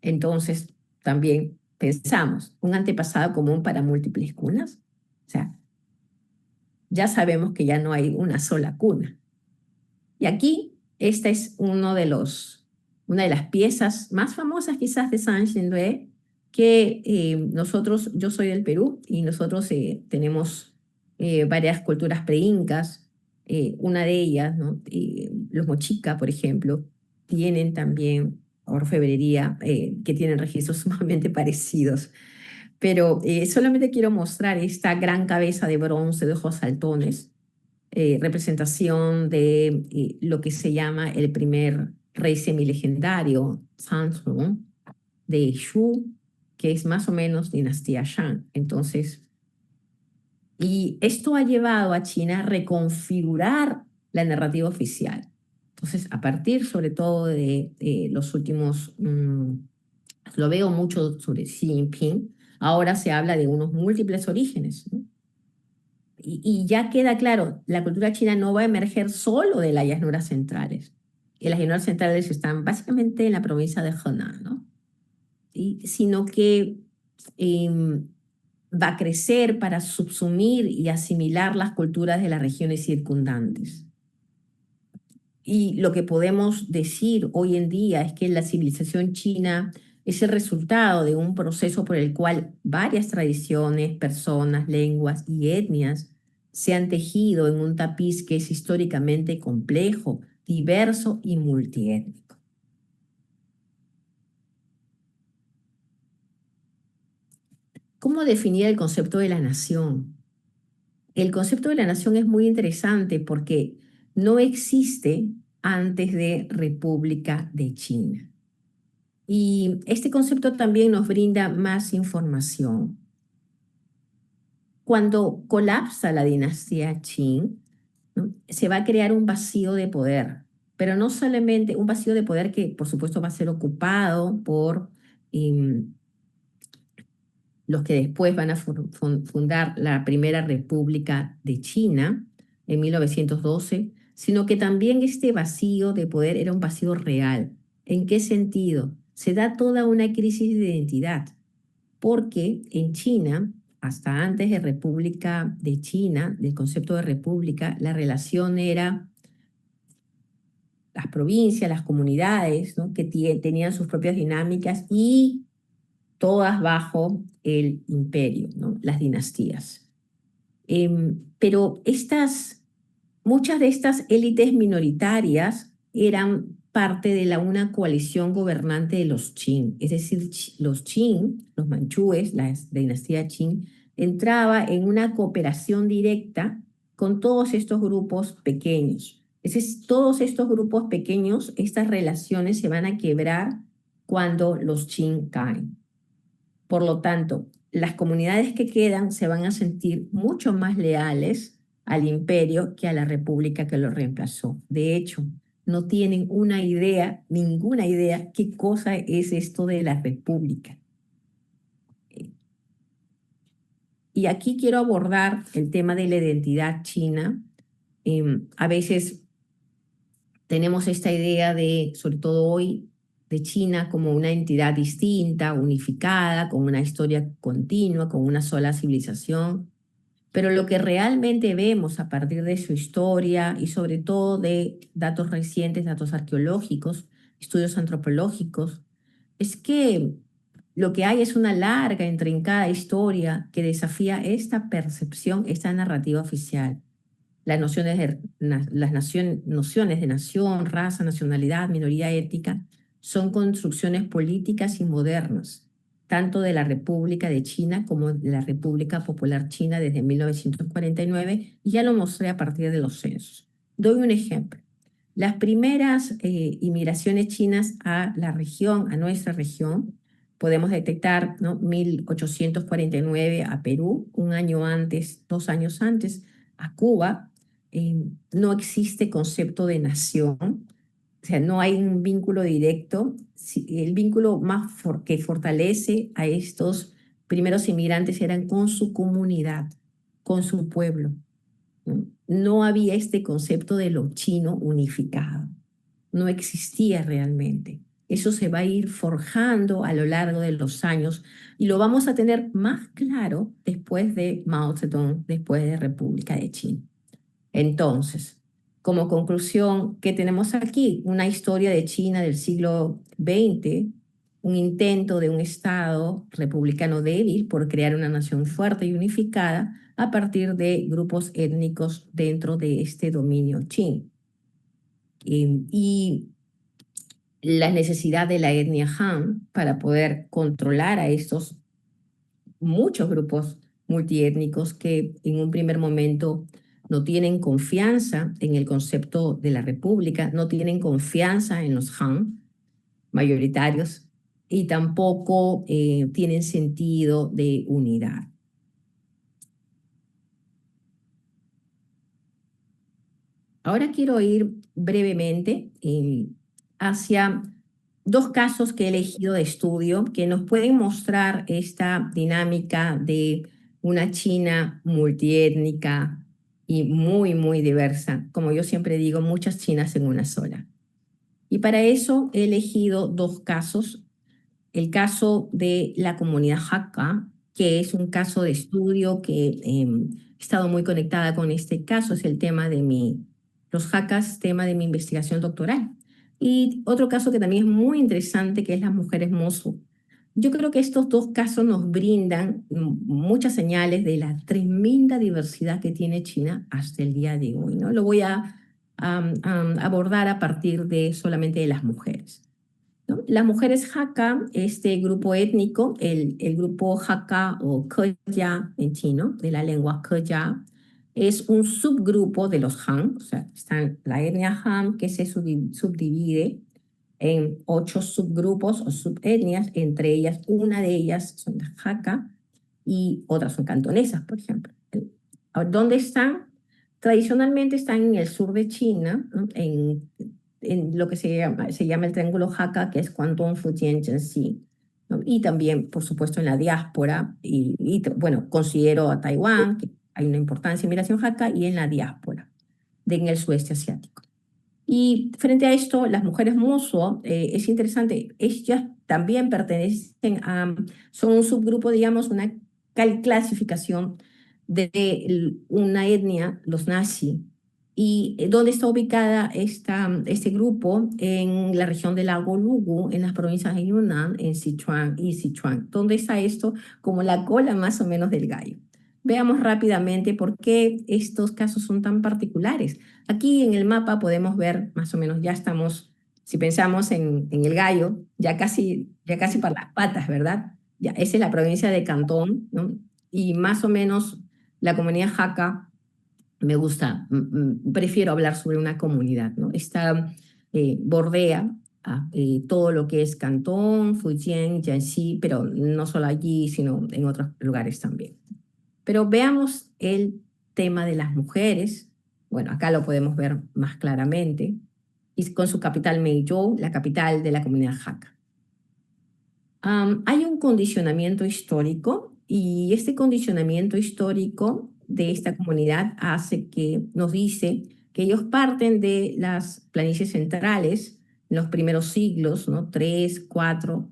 Entonces, también pensamos, un antepasado común para múltiples cunas. O sea, ya sabemos que ya no hay una sola cuna. Y aquí, esta es una de las piezas más famosas quizás de San Xindué, que yo soy del Perú y nosotros tenemos varias culturas preincas. Una de ellas, ¿no? Los mochica, por ejemplo, tienen también orfebrería que tienen registros sumamente parecidos. Pero solamente quiero mostrar esta gran cabeza de bronce de ojos saltones, representación de lo que se llama el primer rey semilegendario, Sanzong, de Shu, que es más o menos dinastía Shang. Entonces, y esto ha llevado a China a reconfigurar la narrativa oficial. Entonces, a partir sobre todo de los últimos, lo veo mucho sobre Xi Jinping, ahora se habla de unos múltiples orígenes, ¿no? Y ya queda claro, la cultura china no va a emerger solo de las llanuras centrales. Y las llanuras centrales están básicamente en la provincia de Henan, ¿no? Sino que em, va a crecer para subsumir y asimilar las culturas de las regiones circundantes. Y lo que podemos decir hoy en día es que la civilización china es el resultado de un proceso por el cual varias tradiciones, personas, lenguas y etnias se han tejido en un tapiz que es históricamente complejo, diverso y multiétnico. ¿Cómo definir el concepto de la nación? El concepto de la nación es muy interesante porque no existe antes de República de China. Y este concepto también nos brinda más información. Cuando colapsa la dinastía Qin, ¿no? Se va a crear un vacío de poder, pero no solamente un vacío de poder que, por supuesto, va a ser ocupado por los que después van a fundar la Primera República de China en 1912, sino que también este vacío de poder era un vacío real. ¿En qué sentido? Se da toda una crisis de identidad, porque en China, hasta antes de República de China, del concepto de república, la relación era las provincias, las comunidades, ¿no? Que tenían sus propias dinámicas y todas bajo el imperio, ¿no? Las dinastías. Pero muchas de estas élites minoritarias eran parte de una coalición gobernante de los Qing, es decir, los Qing, los manchúes, la dinastía Qing, entraba en una cooperación directa con todos estos grupos pequeños. Es decir, todos estos grupos pequeños, estas relaciones se van a quebrar cuando los Qing caen. Por lo tanto, las comunidades que quedan se van a sentir mucho más leales al imperio que a la república que lo reemplazó. De hecho, no tienen una idea, ninguna idea, qué cosa es esto de la república. Y aquí quiero abordar el tema de la identidad china. A veces tenemos esta idea de, sobre todo hoy, de China como una entidad distinta, unificada, con una historia continua, con una sola civilización. Pero lo que realmente vemos a partir de su historia y sobre todo de datos recientes, datos arqueológicos, estudios antropológicos, es que lo que hay es una larga, intrincada historia que desafía esta percepción, esta narrativa oficial. Las nociones nociones de nación, raza, nacionalidad, minoría étnica, son construcciones políticas y modernas, tanto de la República de China como de la República Popular China desde 1949, y ya lo mostré a partir de los censos. Doy un ejemplo. Las primeras inmigraciones chinas a la región, a nuestra región, podemos detectar, ¿no? 1849 a Perú, un año antes, 2 años antes, a Cuba. No existe concepto de nación, o sea, no hay un vínculo directo. El vínculo más que fortalece a estos primeros inmigrantes eran con su comunidad, con su pueblo. ¿no? No había este concepto de lo chino unificado, no existía realmente. Eso se va a ir forjando a lo largo de los años y lo vamos a tener más claro después de Mao Zedong, después de República de China. Entonces, como conclusión, ¿qué tenemos aquí? Una historia de China del siglo XX, un intento de un Estado republicano débil por crear una nación fuerte y unificada a partir de grupos étnicos dentro de este dominio chino. Y la necesidad de la etnia Han para poder controlar a estos muchos grupos multiétnicos que en un primer momento no tienen confianza en el concepto de la república, no tienen confianza en los Han mayoritarios y tampoco tienen sentido de unidad. Ahora quiero ir brevemente hacia dos casos que he elegido de estudio que nos pueden mostrar esta dinámica de una China multiétnica y muy, muy diversa. Como yo siempre digo, muchas Chinas en una sola. Y para eso he elegido dos casos. El caso de la comunidad Hakka, que es un caso de estudio que he estado muy conectada con este caso, es el tema de los Hakkas, tema de mi investigación doctoral. Y otro caso que también es muy interesante, que es las mujeres Mosu. Yo creo que estos dos casos nos brindan muchas señales de la tremenda diversidad que tiene China hasta el día de hoy, ¿no? Lo voy a abordar a partir de solamente de las mujeres, ¿no? Las mujeres Hakka, este grupo étnico, el grupo Hakka o Keya en chino, de la lengua Keya, es un subgrupo de los Han, o sea, están la etnia Han que se subdivide en 8 subgrupos o subetnias, entre ellas, una de ellas son las Hakka y otras son cantonesas, por ejemplo. ¿Dónde están? Tradicionalmente están en el sur de China, ¿no? En lo que se llama el Triángulo Hakka, que es Guangdong, Fujian, Jiangxi, ¿no? Y también, por supuesto, en la diáspora, bueno, considero a Taiwán, que hay una importancia en migración Hakka, y en la diáspora, en el sudeste asiático. Y frente a esto, las mujeres Muso, es interesante, ellas también pertenecen son un subgrupo, digamos, una clasificación de una etnia, los Nasi. ¿Y dónde está ubicada este grupo? En la región del lago Lugu, en las provincias de Yunnan, en Sichuan y Sichuan. ¿Dónde está esto? Como la cola más o menos del gallo. Veamos rápidamente por qué estos casos son tan particulares. Aquí en el mapa podemos ver más o menos, ya estamos, si pensamos en el gallo, ya casi para las patas, ¿verdad? Ya, esa es la provincia de Cantón, ¿no? Y más o menos la comunidad Hakka, me gusta, prefiero hablar sobre una comunidad, ¿no? Esta bordea todo lo que es Cantón, Fujian, Jiangxi, pero no solo allí, sino en otros lugares también. Pero veamos el tema de las mujeres. Bueno, acá lo podemos ver más claramente. Y con su capital Meizhou, la capital de la comunidad Hakka. Hay un condicionamiento histórico y este condicionamiento histórico de esta comunidad hace que nos dice que ellos parten de las planicies centrales en los primeros siglos, ¿no? 3, 4,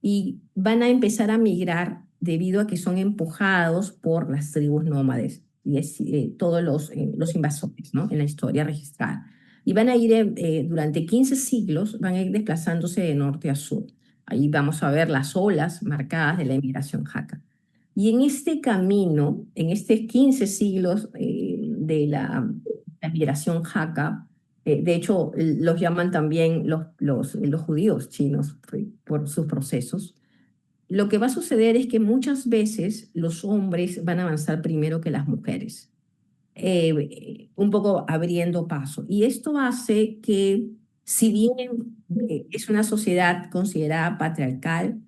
y van a empezar a migrar debido a que son empujados por las tribus nómades y todos los invasores, ¿no? En la historia registrada. Y van a ir durante 15 siglos, van a ir desplazándose de norte a sur. Ahí vamos a ver las olas marcadas de la inmigración Hakka. Y en este camino, en estos 15 siglos de la migración Hakka, de hecho los llaman también los judíos chinos por sus procesos, lo que va a suceder es que muchas veces los hombres van a avanzar primero que las mujeres, un poco abriendo paso. Y esto hace que, si bien es una sociedad considerada patriarcal,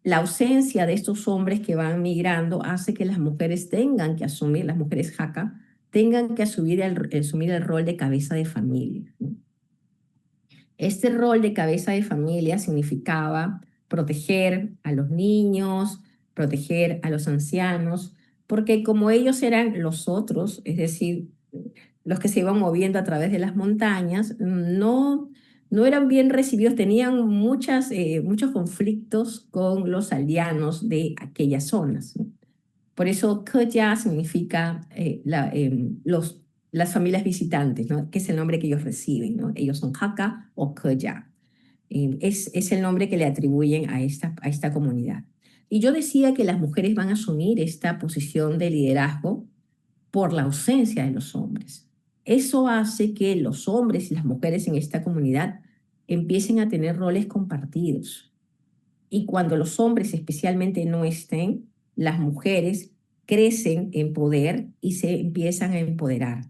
la ausencia de estos hombres que van migrando hace que las mujeres tengan que asumir, las mujeres Hakka, tengan que asumir el rol de cabeza de familia, ¿no? Este rol de cabeza de familia significaba proteger a los niños, proteger a los ancianos, porque como ellos eran los otros, es decir, los que se iban moviendo a través de las montañas, no eran bien recibidos, tenían muchos conflictos con los aldeanos de aquellas zonas, ¿no? Por eso Keja significa las familias visitantes, ¿no? Que es el nombre que ellos reciben, ¿no? Ellos son Hakka o Keja. Es el nombre que le atribuyen a esta comunidad. Y yo decía que las mujeres van a asumir esta posición de liderazgo por la ausencia de los hombres. Eso hace que los hombres y las mujeres en esta comunidad empiecen a tener roles compartidos. Y cuando los hombres especialmente no estén, las mujeres crecen en poder y se empiezan a empoderar.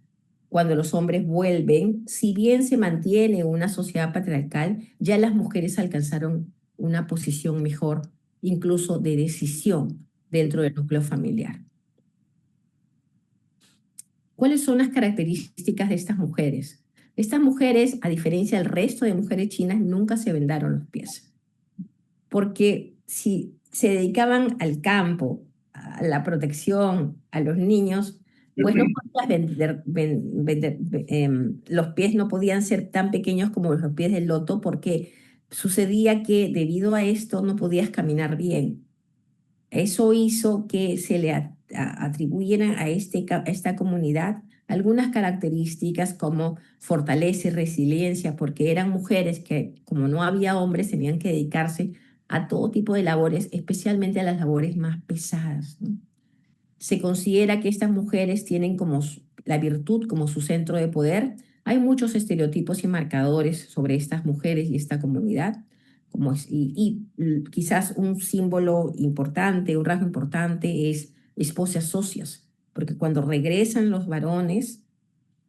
Cuando los hombres vuelven, si bien se mantiene una sociedad patriarcal, ya las mujeres alcanzaron una posición mejor, incluso de decisión dentro del núcleo familiar. ¿Cuáles son las características de estas mujeres? Estas mujeres, a diferencia del resto de mujeres chinas, nunca se vendaron los pies, porque si se dedicaban al campo, a la protección, a los niños, pues no podías los pies no podían ser tan pequeños como los pies del loto, porque sucedía que debido a esto no podías caminar bien. Eso hizo que se le atribuyeran a esta comunidad algunas características como fortaleza y resiliencia, porque eran mujeres que, como no había hombres, tenían que dedicarse a todo tipo de labores, especialmente a las labores más pesadas, ¿no? Se considera que estas mujeres tienen como la virtud como su centro de poder. Hay muchos estereotipos y marcadores sobre estas mujeres y esta comunidad, quizás un símbolo importante, un rasgo importante es esposas socias, porque cuando regresan los varones,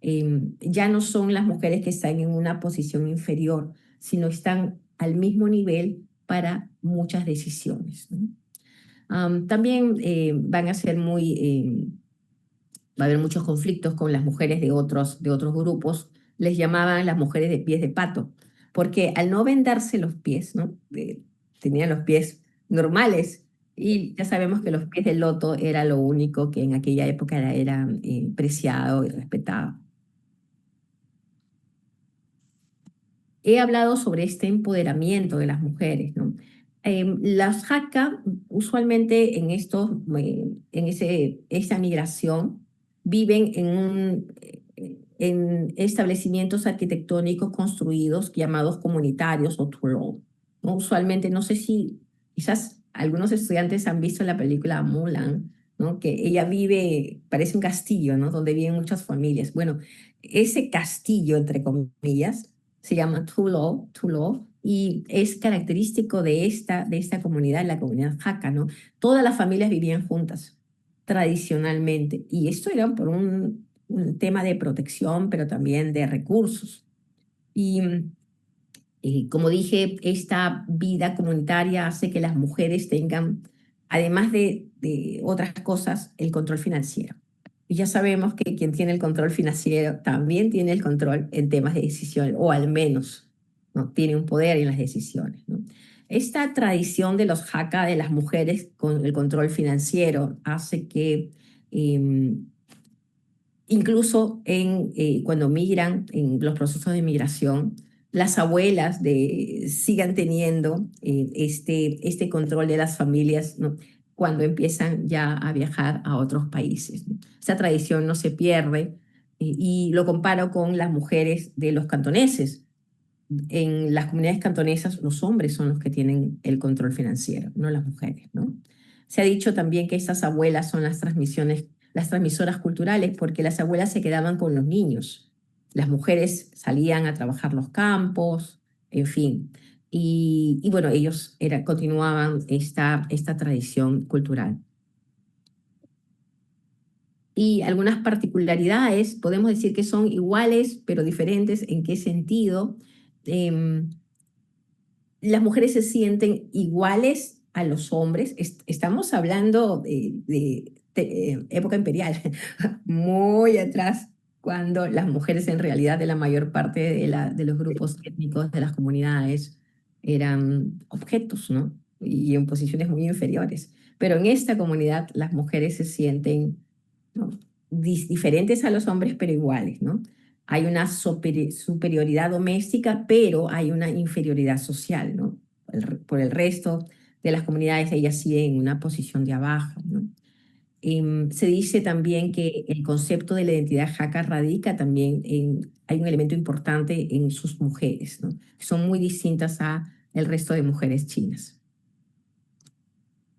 ya no son las mujeres que están en una posición inferior, sino están al mismo nivel para muchas decisiones, ¿no? También van a ser va a haber muchos conflictos con las mujeres de otros grupos. Les llamaban las mujeres de pies de pato, porque al no vendarse los pies, ¿no? Tenían los pies normales y ya sabemos que los pies de loto era lo único que en aquella época era preciado y respetado. He hablado sobre este empoderamiento de las mujeres, ¿no? Las Hakka usualmente esta migración viven en establecimientos arquitectónicos construidos llamados comunitarios o Turok, ¿no? Usualmente, no sé si quizás algunos estudiantes han visto la película Mulan, ¿no? Que ella vive, parece un castillo, ¿no? Donde viven muchas familias. Bueno, ese castillo, entre comillas, se llama Tulo, y es característico de esta comunidad, la comunidad Hakka, ¿no? Todas las familias vivían juntas, tradicionalmente, y esto era por un tema de protección, pero también de recursos. Y como dije, esta vida comunitaria hace que las mujeres tengan, además de otras cosas, el control financiero. Y ya sabemos que quien tiene el control financiero también tiene el control en temas de decisión, o al menos, ¿no? Tiene un poder en las decisiones, ¿no? Esta tradición de los Hakka, de las mujeres con el control financiero, hace que incluso cuando migran, en los procesos de migración, las abuelas sigan teniendo este control de las familias, ¿no? Cuando empiezan ya a viajar a otros países, ¿no? Esa tradición no se pierde, y lo comparo con las mujeres de los cantoneses. En las comunidades cantonesas los hombres son los que tienen el control financiero, no las mujeres, ¿no? Se ha dicho también que estas abuelas son las transmisoras culturales, porque las abuelas se quedaban con los niños. Las mujeres salían a trabajar los campos, en fin. Y bueno, ellos continuaban esta tradición cultural. Y algunas particularidades, podemos decir que son iguales, pero diferentes. ¿En qué sentido? Em, las mujeres se sienten iguales a los hombres. Estamos hablando de época imperial, muy atrás, cuando las mujeres en realidad de la mayor parte de los grupos étnicos de las comunidades eran objetos, ¿no? Y en posiciones muy inferiores. Pero en esta comunidad las mujeres se sienten, ¿no? diferentes a los hombres, pero iguales, ¿no? Hay una superioridad doméstica, pero hay una inferioridad social, ¿no? Por el resto de las comunidades, ellas siguen en una posición de abajo, ¿no? Se dice también que el concepto de la identidad Hakka radica también hay un elemento importante en sus mujeres, ¿no? Que son muy distintas a el resto de mujeres chinas.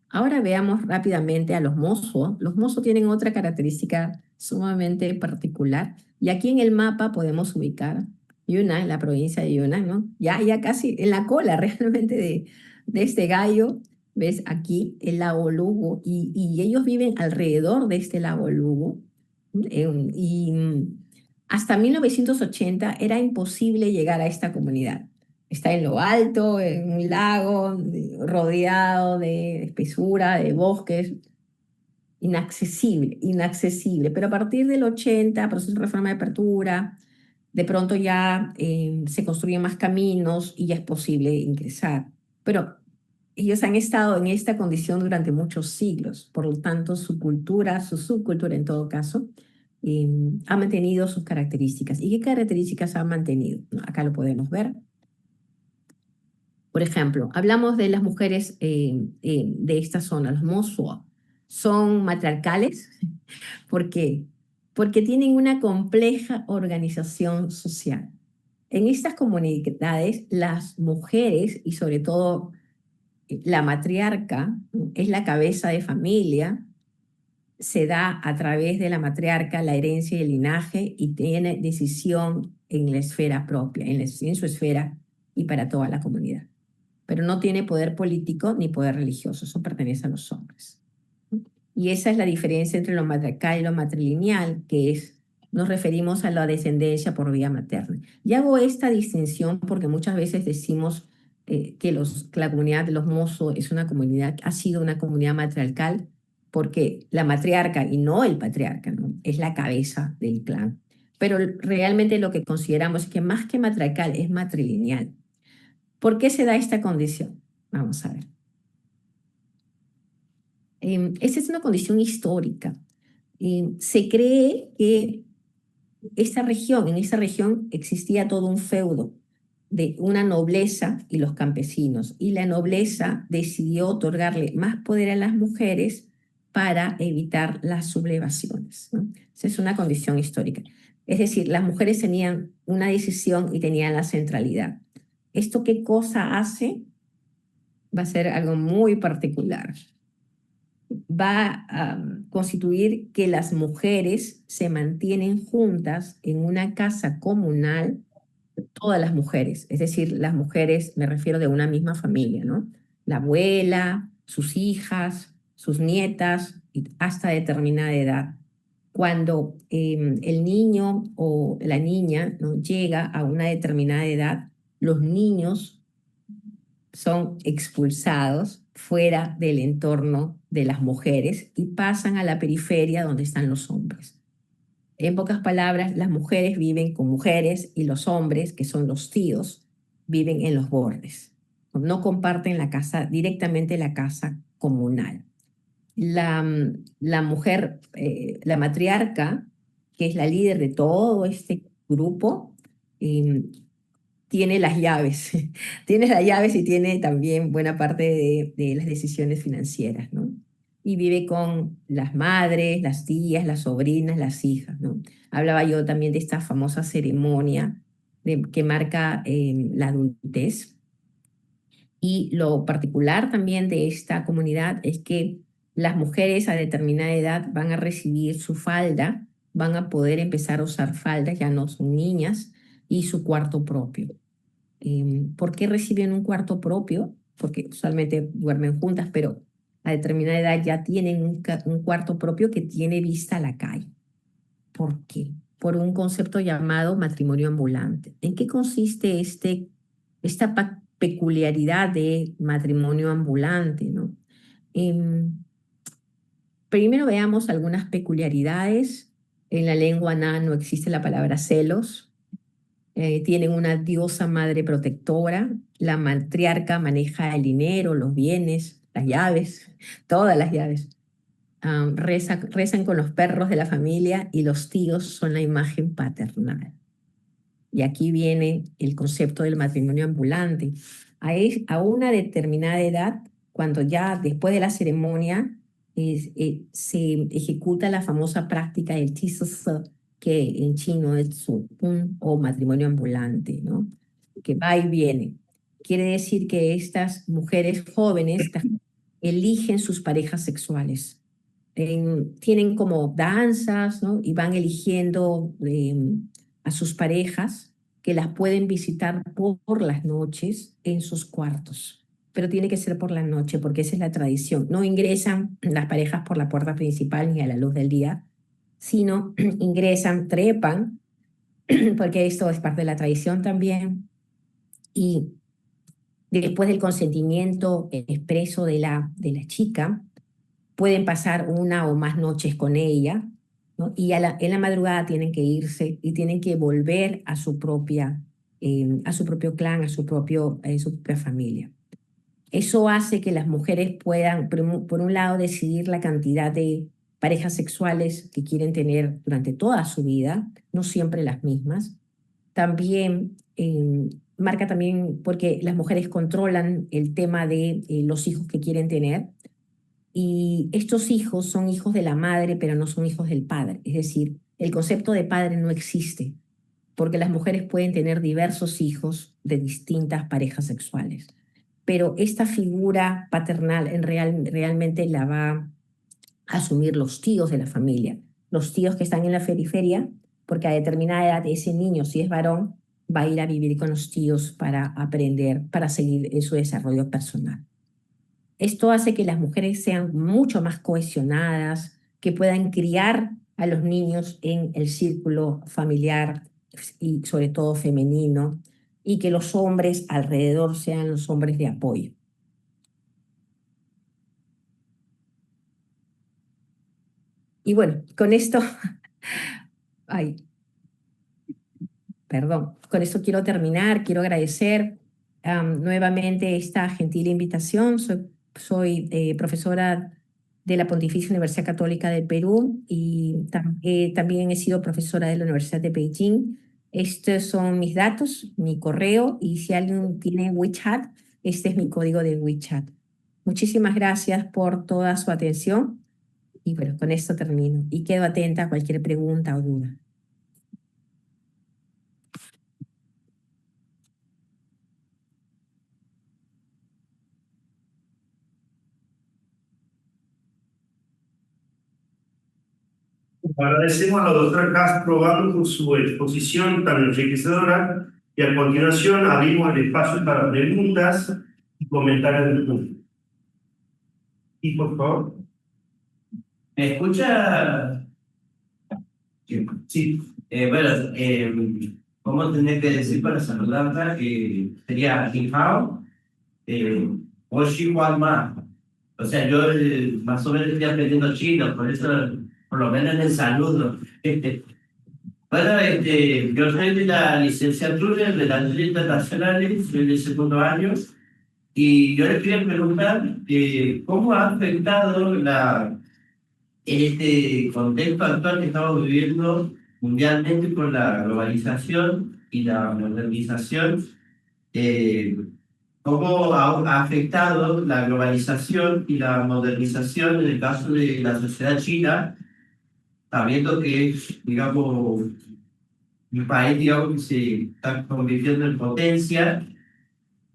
Ahora veamos rápidamente a los Mozo. Los Mozo tienen otra característica sumamente particular. Y aquí en el mapa podemos ubicar Yunnan, la provincia de Yunnan, ¿no? Ya casi en la cola realmente de este gallo. ¿Ves aquí el lago Lugo? Y ellos viven alrededor de este lago Lugo. Hasta 1980 era imposible llegar a esta comunidad. Está en lo alto, en un lago, rodeado de espesura, de bosques, inaccesible, inaccesible. Pero a partir del 80, proceso de reforma de apertura, de pronto ya se construyen más caminos y ya es posible ingresar. Pero ellos han estado en esta condición durante muchos siglos, por lo tanto su cultura, su subcultura en todo caso, ha mantenido sus características. ¿Y qué características ha mantenido? Acá lo podemos ver. Por ejemplo, hablamos de las mujeres de esta zona, los Mosuo. Son matriarcales. ¿Por qué? Porque tienen una compleja organización social. En estas comunidades, las mujeres, y sobre todo la matriarca, es la cabeza de familia, se da a través de la matriarca la herencia y el linaje y tiene decisión en la esfera propia, en su esfera y para toda la comunidad. Pero no tiene poder político ni poder religioso, eso pertenece a los hombres. Y esa es la diferencia entre lo matriarcal y lo matrilineal, que es, nos referimos a la descendencia por vía materna. Y hago esta distinción porque muchas veces decimos que la comunidad de los Mozo es una comunidad, ha sido una comunidad matriarcal, porque la matriarca y no el patriarca, ¿no? Es la cabeza del clan. Pero realmente lo que consideramos es que más que matriarcal es matrilineal. ¿Por qué se da esta condición? Vamos a ver. Esta es una condición histórica. Se cree que en esta región existía todo un feudo de una nobleza y los campesinos, y la nobleza decidió otorgarle más poder a las mujeres para evitar las sublevaciones, ¿no? Esa es una condición histórica. Es decir, las mujeres tenían una decisión y tenían la centralidad. ¿Esto qué cosa hace? Va a ser algo muy particular. Va a constituir que las mujeres se mantienen juntas en una casa comunal, todas las mujeres, es decir, las mujeres, me refiero de una misma familia, ¿no? La abuela, sus hijas, sus nietas, hasta determinada edad. Cuando el niño o la niña, ¿no?, llega a una determinada edad, los niños son expulsados fuera del entorno de las mujeres y pasan a la periferia donde están los hombres. En pocas palabras, las mujeres viven con mujeres y los hombres, que son los tíos, viven en los bordes. No comparten la casa, directamente la casa comunal. La mujer, la matriarca, que es la líder de todo este grupo, tiene las llaves, tiene las llaves y tiene también buena parte de las decisiones financieras, ¿no? Y vive con las madres, las tías, las sobrinas, las hijas, ¿no? Hablaba yo también de esta famosa ceremonia que marca la adultez. Y lo particular también de esta comunidad es que las mujeres a determinada edad van a recibir su falda, van a poder empezar a usar faldas, ya no son niñas, y su cuarto propio. ¿Por qué reciben un cuarto propio? Porque usualmente duermen juntas, pero a determinada edad ya tienen un cuarto propio que tiene vista a la calle. ¿Por qué? Por un concepto llamado matrimonio ambulante. ¿En qué consiste esta peculiaridad de matrimonio ambulante, ¿no? Primero veamos algunas peculiaridades. En la lengua Na no existe la palabra celos. Tienen una diosa madre protectora, la matriarca maneja el dinero, los bienes, las llaves, todas las llaves. rezan con los perros de la familia y los tíos son la imagen paternal. Y aquí viene el concepto del matrimonio ambulante. A una determinada edad, cuando ya después de la ceremonia se ejecuta la famosa práctica del tisoso, que en chino es zupun o matrimonio ambulante, ¿no? Que va y viene. Quiere decir que estas mujeres jóvenes eligen sus parejas sexuales. Tienen como danzas, ¿no? Y van eligiendo a sus parejas que las pueden visitar por las noches en sus cuartos. Pero tiene que ser por la noche porque esa es la tradición. No ingresan las parejas por la puerta principal ni a la luz del día, sino ingresan, trepan, porque esto es parte de la tradición también, y después del consentimiento expreso de la chica, pueden pasar una o más noches con ella, ¿no? Y en la madrugada tienen que irse y tienen que volver a su propio clan, su propia familia. Eso hace que las mujeres puedan, por un lado, decidir la cantidad de parejas sexuales que quieren tener durante toda su vida, no siempre las mismas. También marca también porque las mujeres controlan el tema de los hijos que quieren tener, y estos hijos son hijos de la madre, pero no son hijos del padre. Es decir, el concepto de padre no existe, porque las mujeres pueden tener diversos hijos de distintas parejas sexuales. Pero esta figura paternal realmente la va a asumir los tíos de la familia, los tíos que están en la periferia, porque a determinada edad ese niño, si es varón, va a ir a vivir con los tíos para aprender, para seguir en su desarrollo personal. Esto hace que las mujeres sean mucho más cohesionadas, que puedan criar a los niños en el círculo familiar y sobre todo femenino, y que los hombres alrededor sean los hombres de apoyo. Y bueno, con esto, ay, perdón, con esto quiero terminar, quiero agradecer nuevamente esta gentil invitación. Soy profesora de la Pontificia Universidad Católica del Perú y también he sido profesora de la Universidad de Beijing. Estos son mis datos, mi correo, y si alguien tiene WeChat, este es mi código de WeChat. Muchísimas gracias por toda su atención y bueno, con esto termino y quedo atenta a cualquier pregunta o duda. Agradecemos a la doctora Castro Barro por su exposición tan enriquecedora y a continuación abrimos el espacio para preguntas y comentarios del público. Y por favor. ¿Me escucha? Sí. Bueno, ¿cómo tenés que decir para saludarla? Sería Hao, Oshi Ma. O sea, yo más o menos estoy aprendiendo chino, por eso, por lo menos en el saludo. Bueno, yo soy de la licenciatura de las Relaciones Internacionales, soy del segundo año, y yo les quería preguntar cómo ha afectado en este contexto actual que estamos viviendo mundialmente con la globalización y la modernización, cómo ha afectado la globalización y la modernización en el caso de la sociedad china, sabiendo que es, digamos, un país, digamos, que se está convirtiendo en potencia,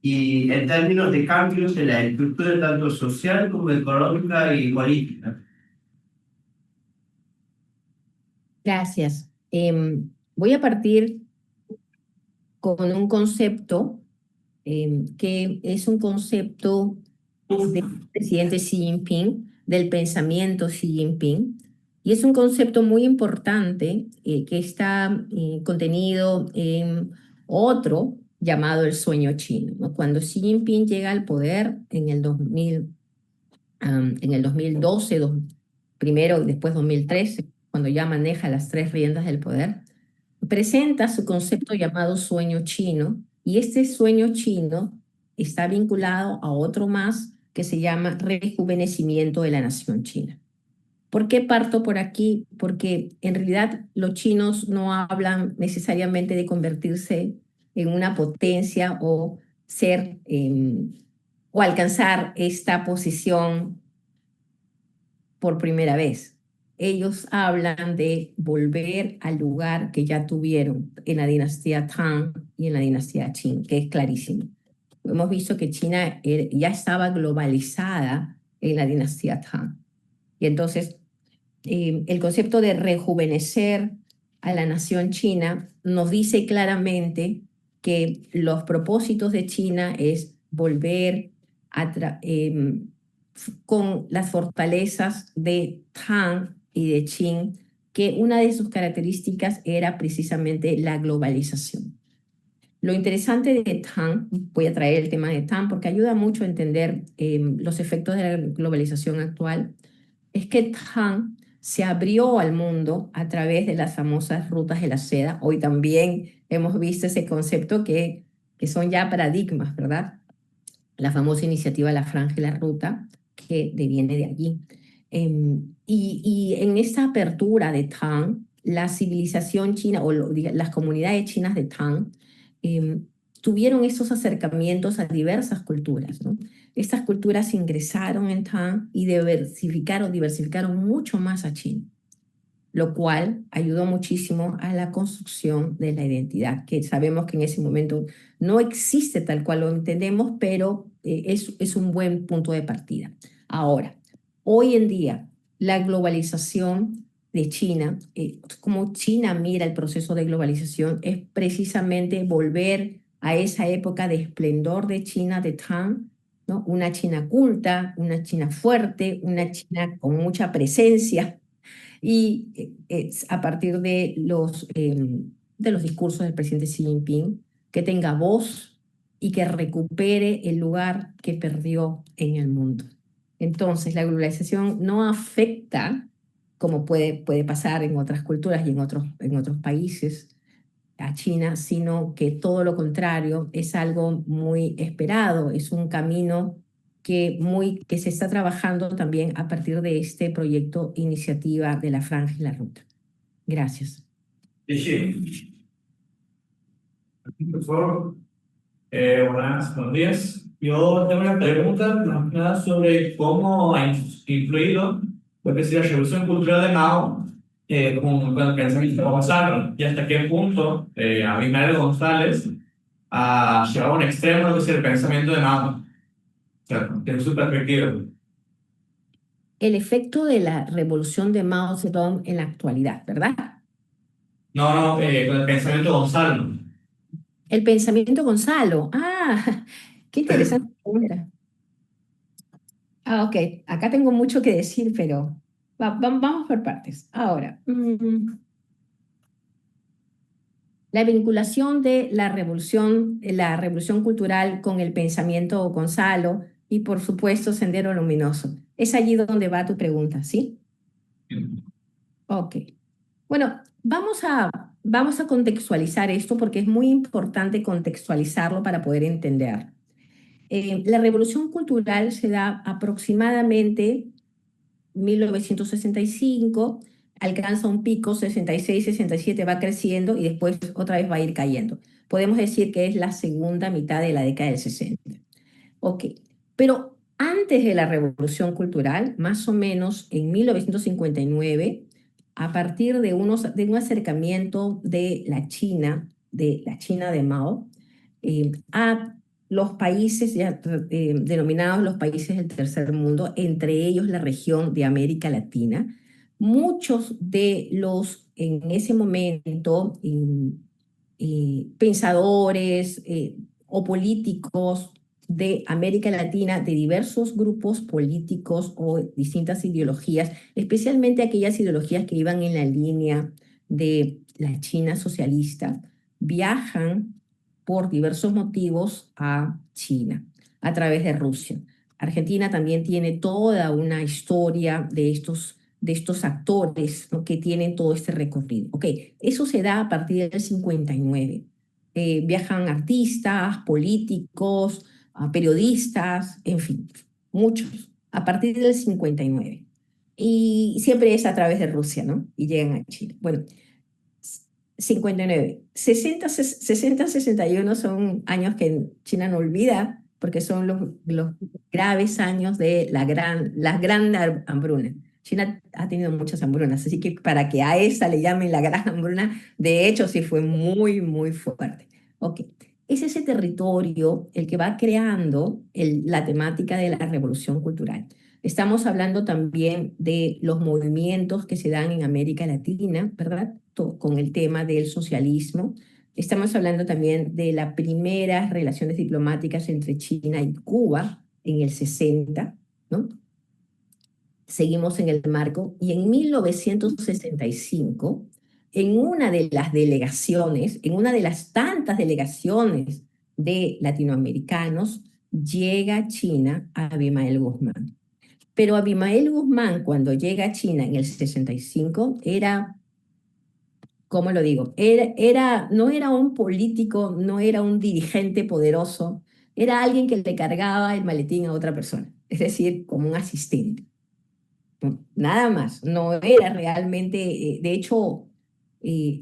y en términos de cambios en la estructura tanto social como económica y política. Gracias. Voy a partir con un concepto que es un concepto del presidente Xi Jinping, del pensamiento Xi Jinping, y es un concepto muy importante que está contenido en otro llamado el sueño chino, ¿no? Cuando Xi Jinping llega al poder en el 2012, primero y después 2013, cuando ya maneja las tres riendas del poder, presenta su concepto llamado sueño chino, y este sueño chino está vinculado a otro más que se llama rejuvenecimiento de la nación china. ¿Por qué parto por aquí? Porque en realidad los chinos no hablan necesariamente de convertirse en una potencia o ser o alcanzar esta posición por primera vez. Ellos hablan de volver al lugar que ya tuvieron en la dinastía Tang y en la dinastía Qing, que es clarísimo. Hemos visto que China ya estaba globalizada en la dinastía Tang. Y entonces el concepto de rejuvenecer a la nación china nos dice claramente que los propósitos de China es volver con las fortalezas de Tang y de Qing, que una de sus características era precisamente la globalización. Lo interesante de Tang, voy a traer el tema de Tang porque ayuda mucho a entender los efectos de la globalización actual, es que Tang se abrió al mundo a través de las famosas rutas de la seda. Hoy también hemos visto ese concepto que son ya paradigmas, ¿verdad? La famosa iniciativa La Franja y la Ruta, que deviene de allí. Y en esta apertura de Tang, la civilización china o las comunidades chinas de Tang tuvieron esos acercamientos a diversas culturas, ¿no? Estas culturas ingresaron en Tang y diversificaron mucho más a China, lo cual ayudó muchísimo a la construcción de la identidad, que sabemos que en ese momento no existe tal cual lo entendemos, pero es un buen punto de partida. Ahora, hoy en día, la globalización de China, como China mira el proceso de globalización, es precisamente volver a esa época de esplendor de China, de Tang, ¿no? Una China culta, una China fuerte, una China con mucha presencia, y es a partir de los discursos del presidente Xi Jinping, que tenga voz y que recupere el lugar que perdió en el mundo. Entonces, la globalización no afecta, como puede pasar en otras culturas y en otros países, a China, sino que todo lo contrario, es algo muy esperado, es un camino que se está trabajando también a partir de este proyecto iniciativa de la Franja y la Ruta. Gracias. Sí. Por favor. Buenos días. Yo tengo una pregunta más que nada sobre cómo ha influido lo que es la revolución cultural de Mao con el pensamiento gonzalo y hasta qué punto Abimael González ha llevado a un extremo lo que es el pensamiento de Mao. O sea, desde su perspectiva. El efecto de la revolución de Mao Zedong en la actualidad, ¿verdad? No, con el pensamiento Gonzalo. El pensamiento Gonzalo. Ah, qué interesante pregunta. Ah, ok. Acá tengo mucho que decir, pero vamos por partes. Ahora, la vinculación de la revolución cultural con el pensamiento Gonzalo y, por supuesto, Sendero Luminoso. Es allí donde va tu pregunta, ¿sí? Ok. Bueno, vamos a contextualizar esto porque es muy importante contextualizarlo para poder entender. La revolución cultural se da aproximadamente 1965, alcanza un pico, 66, 67, va creciendo y después otra vez va a ir cayendo. Podemos decir que es la segunda mitad de la década del 60. Ok, pero antes de la Revolución Cultural, más o menos en 1959, a partir de un acercamiento de la China de Mao, a los países denominados los países del tercer mundo, entre ellos la región de América Latina. Muchos de los, en ese momento, pensadores o políticos de América Latina, de diversos grupos políticos o distintas ideologías, especialmente aquellas ideologías que iban en la línea de la China socialista, viajan por diversos motivos a China, a través de Rusia. Argentina también tiene toda una historia de estos actores, ¿no?, que tienen todo este recorrido. Ok, eso se da a partir del 59. Viajan artistas, políticos, periodistas, en fin, muchos, a partir del 59. y siempre es a través de Rusia, ¿no? Y llegan a China. Bueno, 59. 60-61 son años que China no olvida, porque son los graves años de la gran hambruna. China ha tenido muchas hambrunas, así que para que a esa le llamen la gran hambruna, de hecho sí fue muy, muy fuerte. Ok, es ese territorio el que va creando la temática de la revolución cultural. Estamos hablando también de los movimientos que se dan en América Latina, ¿verdad? Con el tema del socialismo. Estamos hablando también de las primeras relaciones diplomáticas entre China y Cuba en el 60, ¿no? Seguimos en el marco, y en 1965, en una de las delegaciones, en una de las tantas delegaciones de latinoamericanos, llega China a Abimael Guzmán. Pero Abimael Guzmán, cuando llega a China en el 65, era, ¿cómo lo digo? No era un político, no era un dirigente poderoso, era alguien que le cargaba el maletín a otra persona, es decir, como un asistente. Nada más, no era realmente, de hecho,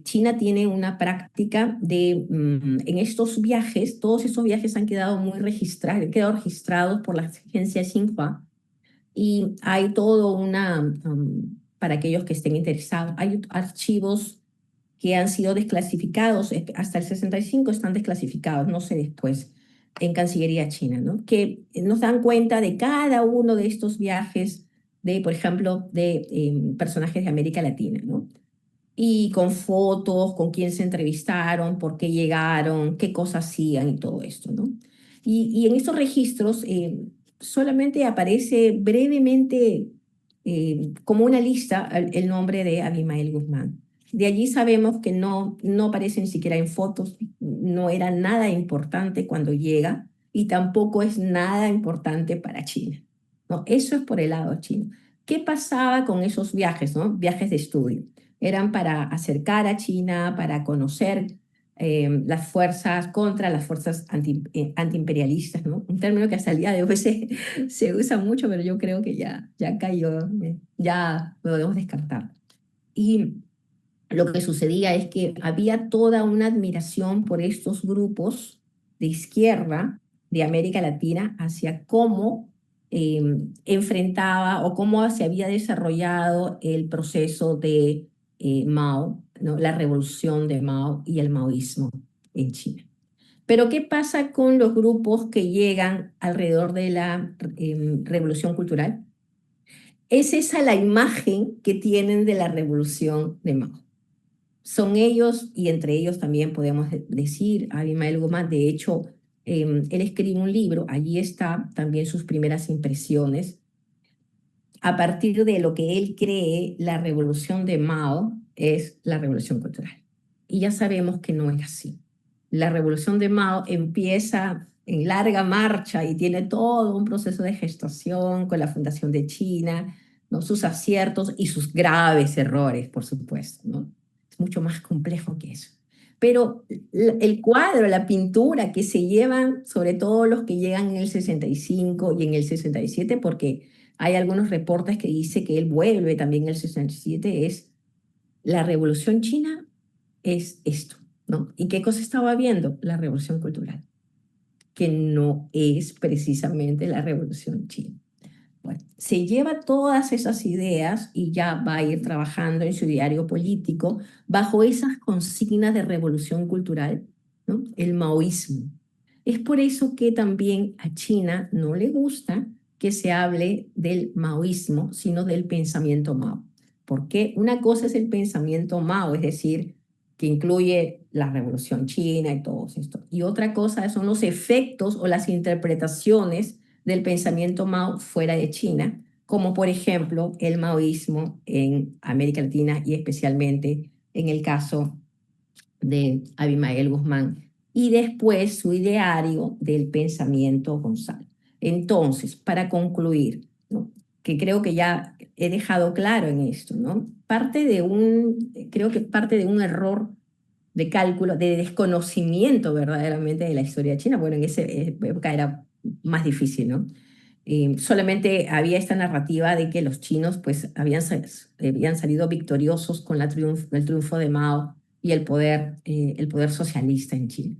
China tiene una práctica en estos viajes, todos esos viajes han quedado muy registrados, han quedado registrados por la agencia Xinhua, y hay todo para aquellos que estén interesados, hay archivos que han sido desclasificados, hasta el 65 están desclasificados, no sé después, en Cancillería China, ¿no? Que nos dan cuenta de cada uno de estos viajes, por ejemplo, de personajes de América Latina, ¿no? Y con fotos, con quién se entrevistaron, por qué llegaron, qué cosas hacían y todo esto, ¿no? Y en estos registros solamente aparece brevemente como una lista el nombre de Abimael Guzmán. De allí sabemos que no aparece ni siquiera en fotos, no era nada importante cuando llega y tampoco es nada importante para China, ¿no? Eso es por el lado chino. ¿Qué pasaba con esos viajes, ¿no? Viajes de estudio. Eran para acercar a China, para conocer las fuerzas contra las fuerzas antiimperialistas, ¿no? Un término que hasta el día de hoy se usa mucho, pero yo creo que ya cayó, ya lo debemos descartar. Y lo que sucedía es que había toda una admiración por estos grupos de izquierda de América Latina hacia cómo enfrentaba o cómo se había desarrollado el proceso de Mao, ¿no? La revolución de Mao y el maoísmo en China. Pero ¿qué pasa con los grupos que llegan alrededor de la revolución cultural? Es esa la imagen que tienen de la revolución de Mao. Son ellos, y entre ellos también podemos decir a Abimael Guzmán. De hecho, él escribe un libro, allí está también sus primeras impresiones, a partir de lo que él cree la revolución de Mao es la revolución cultural. Y ya sabemos que no es así. La revolución de Mao empieza en larga marcha y tiene todo un proceso de gestación con la fundación de China, ¿no? Sus aciertos y sus graves errores, por supuesto, ¿no? Es mucho más complejo que eso. Pero el cuadro, la pintura que se llevan, sobre todo los que llegan en el 65 y en el 67, porque hay algunos reportes que dice que él vuelve también en el 67, es la revolución china es esto, ¿no? ¿Y qué cosa estaba viendo? La revolución cultural, que no es precisamente la revolución china. Bueno, se lleva todas esas ideas y ya va a ir trabajando en su diario político bajo esas consignas de revolución cultural, ¿no? El maoísmo. Es por eso que también a China no le gusta que se hable del maoísmo, sino del pensamiento Mao. Porque una cosa es el pensamiento Mao, es decir, que incluye la revolución china y todo esto. Y otra cosa son los efectos o las interpretaciones del pensamiento Mao fuera de China, como por ejemplo el maoísmo en América Latina y especialmente en el caso de Abimael Guzmán, y después su ideario del pensamiento Gonzalo. Entonces, para concluir, ¿no? Que creo que ya he dejado claro en esto, ¿no? Creo que parte de un error de cálculo, de desconocimiento verdaderamente de la historia china. Bueno, en esa época era más difícil, ¿no? Solamente había esta narrativa de que los chinos pues habían salido victoriosos con el triunfo de Mao y el poder socialista en China.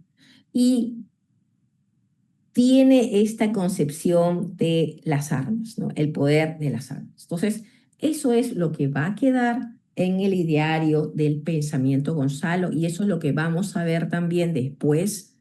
Y tiene esta concepción de las armas, ¿no? El poder de las armas. Entonces, eso es lo que va a quedar en el ideario del pensamiento Gonzalo y eso es lo que vamos a ver también después,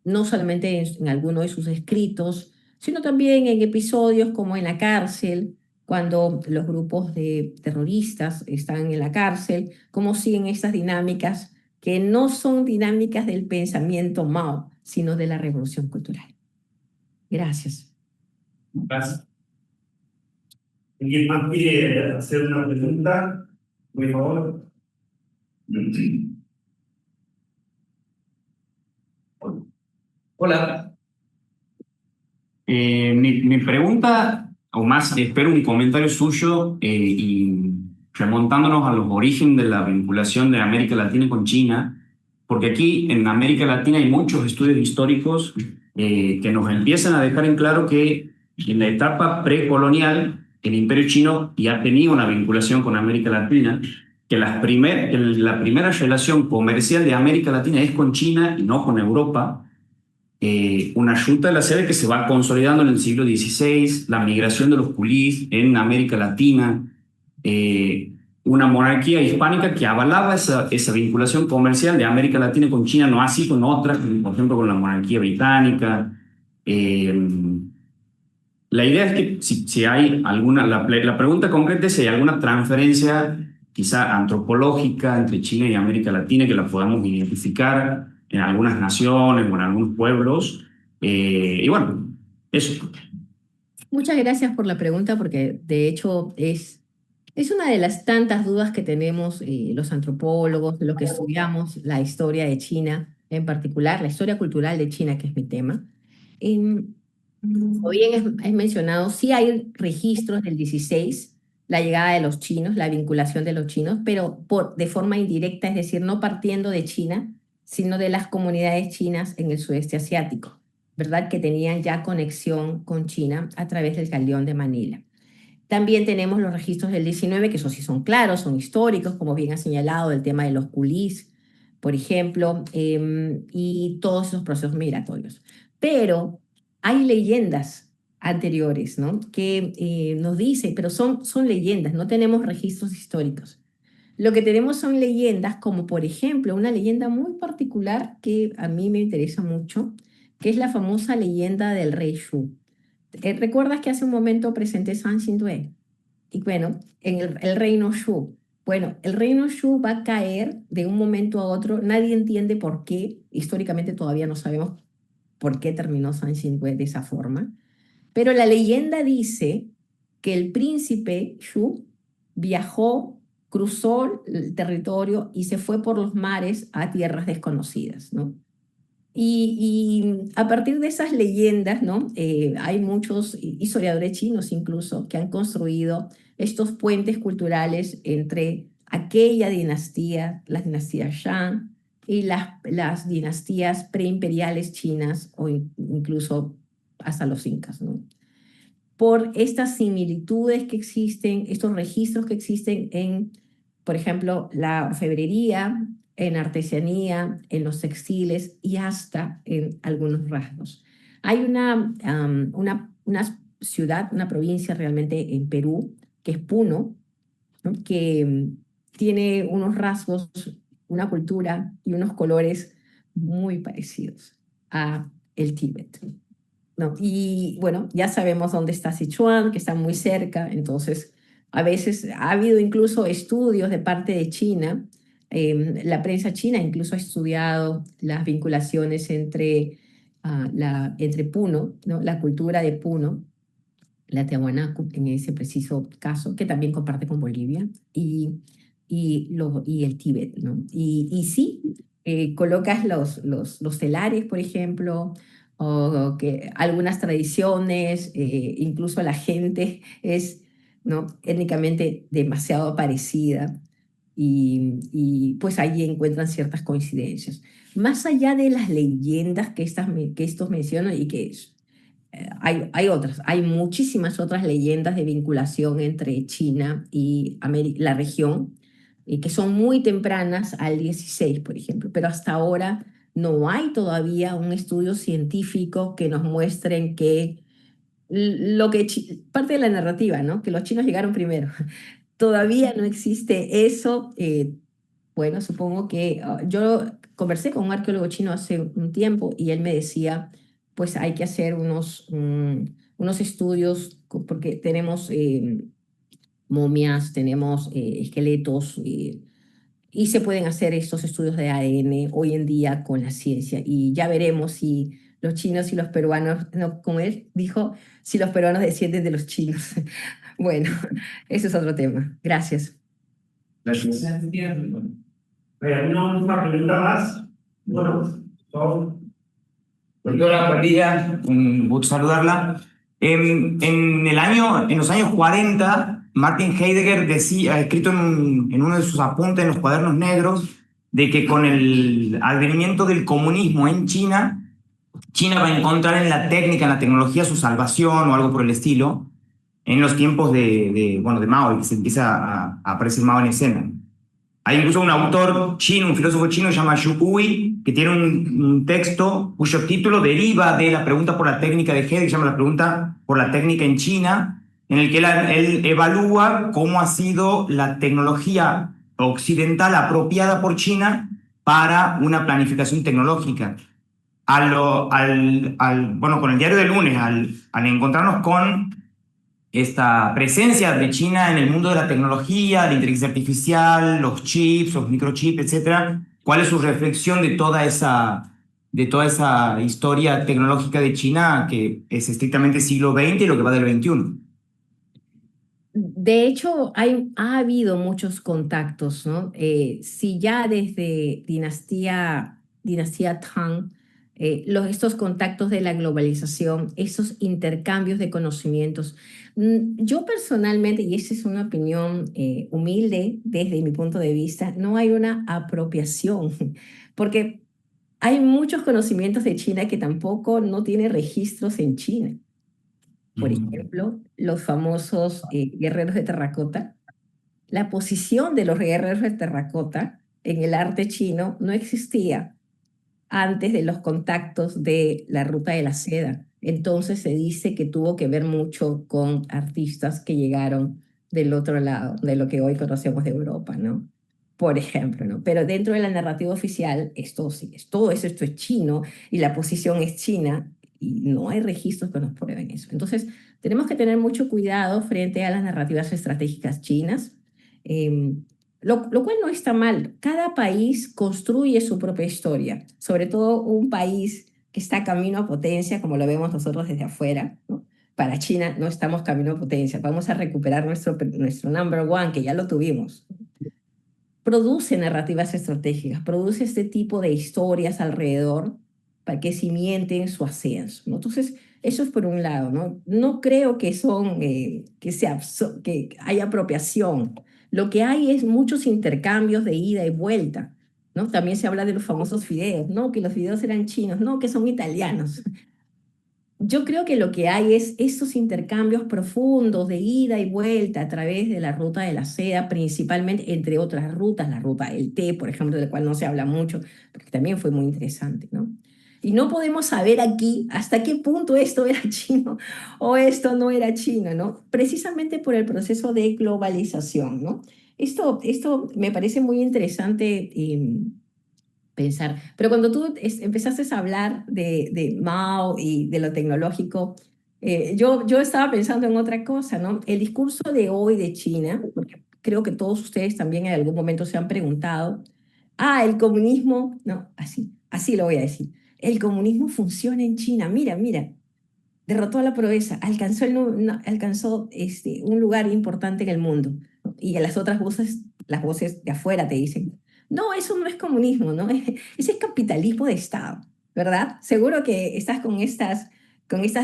no solamente en alguno de sus escritos, sino también en episodios como en la cárcel, cuando los grupos de terroristas están en la cárcel, cómo siguen estas dinámicas que no son dinámicas del pensamiento Mao, sino de la revolución cultural. Gracias. Gracias. ¿Alguien más quiere hacer una pregunta? Por favor. Hola. Mi pregunta, o más, espero un comentario suyo y remontándonos a los orígenes de la vinculación de América Latina con China, porque aquí en América Latina hay muchos estudios históricos que nos empiezan a dejar en claro que en la etapa precolonial el Imperio Chino ya tenía una vinculación con América Latina, que la primera relación comercial de América Latina es con China y no con Europa. Una ruta de la seda que se va consolidando en el siglo XVI, la migración de los culís en América Latina, una monarquía hispánica que avalaba esa vinculación comercial de América Latina con China, no así con otras, por ejemplo con la monarquía británica. La idea es que si hay alguna, la pregunta concreta es si hay alguna transferencia quizá antropológica entre China y América Latina que la podamos identificar en algunas naciones o en algunos pueblos. Y bueno, eso. Muchas gracias por la pregunta porque de hecho es una de las tantas dudas que tenemos los antropólogos, los que estudiamos la historia de China, en particular la historia cultural de China, que es mi tema. Como bien es mencionado, sí hay registros del 16, la llegada de los chinos, la vinculación de los chinos, pero de forma indirecta, es decir, no partiendo de China, sino de las comunidades chinas en el sudeste asiático, ¿verdad? Que tenían ya conexión con China a través del Galeón de Manila. También tenemos los registros del 19, que esos sí son claros, son históricos, como bien ha señalado, el tema de los culís, por ejemplo, y todos esos procesos migratorios. Pero hay leyendas anteriores, ¿no? Que nos dicen, pero son leyendas, no tenemos registros históricos. Lo que tenemos son leyendas, como por ejemplo, una leyenda muy particular que a mí me interesa mucho, que es la famosa leyenda del rey Shu. ¿Recuerdas que hace un momento presenté San Xindue? Y bueno, en el reino Shu. Bueno, el reino Shu va a caer de un momento a otro. Nadie entiende por qué. Históricamente todavía no sabemos por qué terminó San Xindue de esa forma. Pero la leyenda dice que el príncipe Shu viajó, cruzó el territorio y se fue por los mares a tierras desconocidas, ¿no? Y a partir de esas leyendas, ¿no? Hay muchos historiadores chinos incluso que han construido estos puentes culturales entre aquella dinastía, las dinastías Shang, y las dinastías preimperiales chinas o incluso hasta los incas, ¿no? Por estas similitudes que existen, estos registros que existen en, por ejemplo, la orfebrería, en artesanía, en los textiles y hasta en algunos rasgos. Hay una ciudad, una provincia realmente en Perú, que es Puno, ¿no? Que tiene unos rasgos, una cultura y unos colores muy parecidos a el Tíbet. No, y bueno, ya sabemos dónde está Sichuan, que está muy cerca, entonces a veces ha habido incluso estudios de parte de China, la prensa china incluso ha estudiado las vinculaciones entre, entre Puno, ¿no? La cultura de Puno, la Tiahuanaco en ese preciso caso, que también comparte con Bolivia, y el Tíbet, ¿no? Y sí, colocas los telares, por ejemplo, o que algunas tradiciones, incluso la gente es, ¿no? Étnicamente demasiado parecida y pues ahí encuentran ciertas coincidencias. Más allá de las leyendas que estos mencionan y que hay otras, hay muchísimas otras leyendas de vinculación entre China y la región, que son muy tempranas al 16, por ejemplo, pero hasta ahora no hay todavía un estudio científico que nos muestren que parte de la narrativa, ¿no? Que los chinos llegaron primero. Todavía no existe eso. Bueno, supongo que yo conversé con un arqueólogo chino hace un tiempo y él me decía, pues hay que hacer unos estudios porque tenemos momias, tenemos esqueletos y se pueden hacer estos estudios de ADN hoy en día con la ciencia y ya veremos si los chinos y los peruanos, no, como él dijo, si los peruanos descienden de los chinos. Bueno, ese es otro tema. Gracias. Gracias. ¿Alguna última pregunta más? Bueno, por favor. Doctora Padilla, un gusto saludarla. En los años 40, Martin Heidegger decía, ha escrito en uno de sus apuntes en los cuadernos negros, de que con el advenimiento del comunismo en China, China va a encontrar en la técnica, en la tecnología, su salvación o algo por el estilo, en los tiempos de Mao, y que se empieza a aparecer Mao en escena. Hay incluso un autor chino, un filósofo chino, se llama Xu Kui, que tiene un texto cuyo título deriva de la pregunta por la técnica de Heidegger, que se llama La pregunta por la técnica en China, en el que él evalúa cómo ha sido la tecnología occidental apropiada por China para una planificación tecnológica. Con el diario de lunes, al encontrarnos con esta presencia de China en el mundo de la tecnología, la inteligencia artificial, los chips, los microchips, etcétera, ¿cuál es su reflexión de toda esa historia tecnológica de China que es estrictamente siglo XX y lo que va del XXI? De hecho, ha habido muchos contactos, ¿no? Si ya desde dinastía Tang, estos contactos de la globalización, esos intercambios de conocimientos. Yo personalmente, y esa es una opinión humilde desde mi punto de vista, no hay una apropiación, porque hay muchos conocimientos de China que tampoco no tienen registros en China. Por ejemplo, los famosos guerreros de terracota. La posición de los guerreros de terracota en el arte chino no existía antes de los contactos de la ruta de la seda. Entonces se dice que tuvo que ver mucho con artistas que llegaron del otro lado, de lo que hoy conocemos de Europa, ¿no? Por ejemplo, ¿no? Pero dentro de la narrativa oficial, todo esto es chino y la posición es china y no hay registros que nos prueben eso. Entonces, tenemos que tener mucho cuidado frente a las narrativas estratégicas chinas. Lo cual no está mal. Cada país construye su propia historia, sobre todo un país que está camino a potencia, como lo vemos nosotros desde afuera, ¿no? Para China no estamos camino a potencia, vamos a recuperar nuestro number one, que ya lo tuvimos. Produce narrativas estratégicas, produce este tipo de historias alrededor para que cimienten su ascenso, ¿no? Entonces, eso es por un lado, ¿no? No creo que que haya apropiación. Lo que hay es muchos intercambios de ida y vuelta, ¿no? También se habla de los famosos fideos, ¿no? Que los fideos eran chinos, no, que son italianos. Yo creo que lo que hay es estos intercambios profundos de ida y vuelta a través de la ruta de la seda, principalmente entre otras rutas, la ruta del té, por ejemplo, de la cual no se habla mucho, porque también fue muy interesante, ¿no? Y no podemos saber aquí hasta qué punto esto era chino o esto no era chino, ¿no? Precisamente por el proceso de globalización, ¿no? Esto me parece muy interesante pensar. Pero cuando tú empezaste a hablar de Mao y de lo tecnológico, yo estaba pensando en otra cosa, ¿no? El discurso de hoy de China, porque creo que todos ustedes también en algún momento se han preguntado, el comunismo, no, así lo voy a decir. El comunismo funciona en China. Mira, derrotó a la pobreza, alcanzó un lugar importante en el mundo. ¿No? Y las otras voces, las voces de afuera te dicen, no, eso no es comunismo, ¿no? Ese es capitalismo de Estado, ¿verdad? Seguro que estás con estas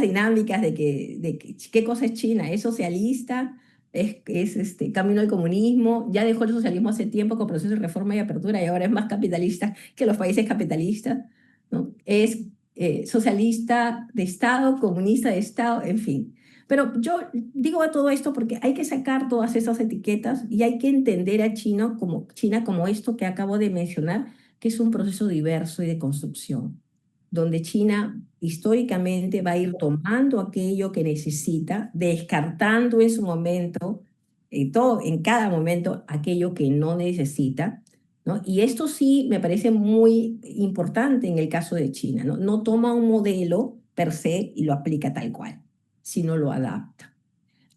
dinámicas de qué cosa es China, es socialista, es camino al comunismo, ya dejó el socialismo hace tiempo con procesos de reforma y apertura y ahora es más capitalista que los países capitalistas, ¿no? Es socialista de Estado, comunista de Estado, en fin. Pero yo digo todo esto porque hay que sacar todas esas etiquetas y hay que entender a China como esto que acabo de mencionar, que es un proceso diverso y de construcción, donde China históricamente va a ir tomando aquello que necesita, descartando en su momento, en cada momento, aquello que no necesita, ¿no? Y esto sí me parece muy importante en el caso de China, ¿no? No toma un modelo per se y lo aplica tal cual, sino lo adapta.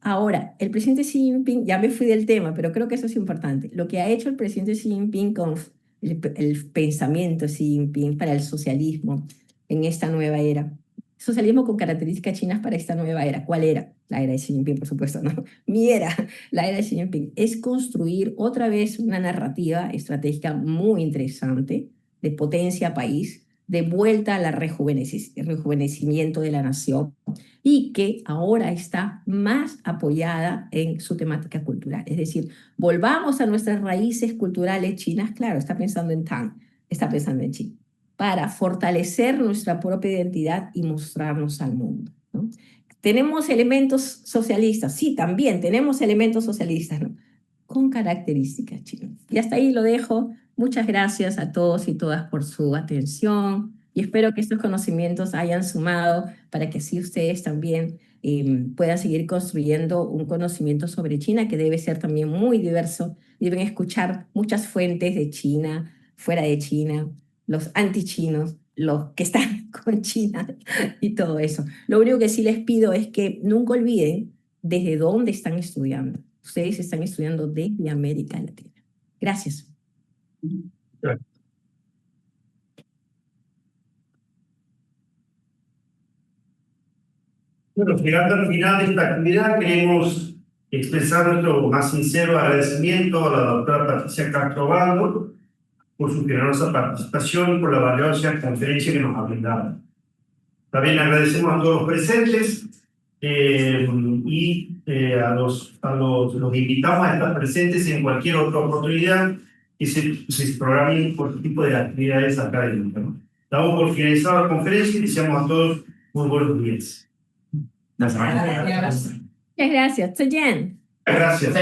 Ahora, el presidente Xi Jinping, ya me fui del tema, pero creo que eso es importante. Lo que ha hecho el presidente Xi Jinping con el pensamiento Xi Jinping para el socialismo en esta nueva era. Socialismo con características chinas para esta nueva era. ¿Cuál era? La era de Xi Jinping, por supuesto, ¿no? Mi era, la era de Xi Jinping, es construir otra vez una narrativa estratégica muy interesante de potencia país, de vuelta al rejuvenecimiento de la nación, y que ahora está más apoyada en su temática cultural. Es decir, volvamos a nuestras raíces culturales chinas, claro, está pensando en Tang, está pensando en Xi, para fortalecer nuestra propia identidad y mostrarnos al mundo, ¿no? ¿Tenemos elementos socialistas? Sí, también tenemos elementos socialistas, ¿no? Con características chinas. Y hasta ahí lo dejo. Muchas gracias a todos y todas por su atención y espero que estos conocimientos hayan sumado para que así ustedes también puedan seguir construyendo un conocimiento sobre China que debe ser también muy diverso. Deben escuchar muchas fuentes de China, fuera de China, los antichinos, los que están con China y todo eso. Lo único que sí les pido es que nunca olviden desde dónde están estudiando. Ustedes están estudiando desde América Latina. Gracias. Bueno, llegando al final de esta actividad, queremos expresar nuestro más sincero agradecimiento a la doctora Patricia Castro Baldo por su generosa participación y por la valiosa conferencia que nos ha brindado. También agradecemos a todos los presentes y los invitamos a estar presentes en cualquier otra oportunidad que se programen por este tipo de actividades académicas, ¿no? Damos por finalizada la conferencia y deseamos a todos muy buenos días. Muchas gracias. Zhe Jian. Gracias.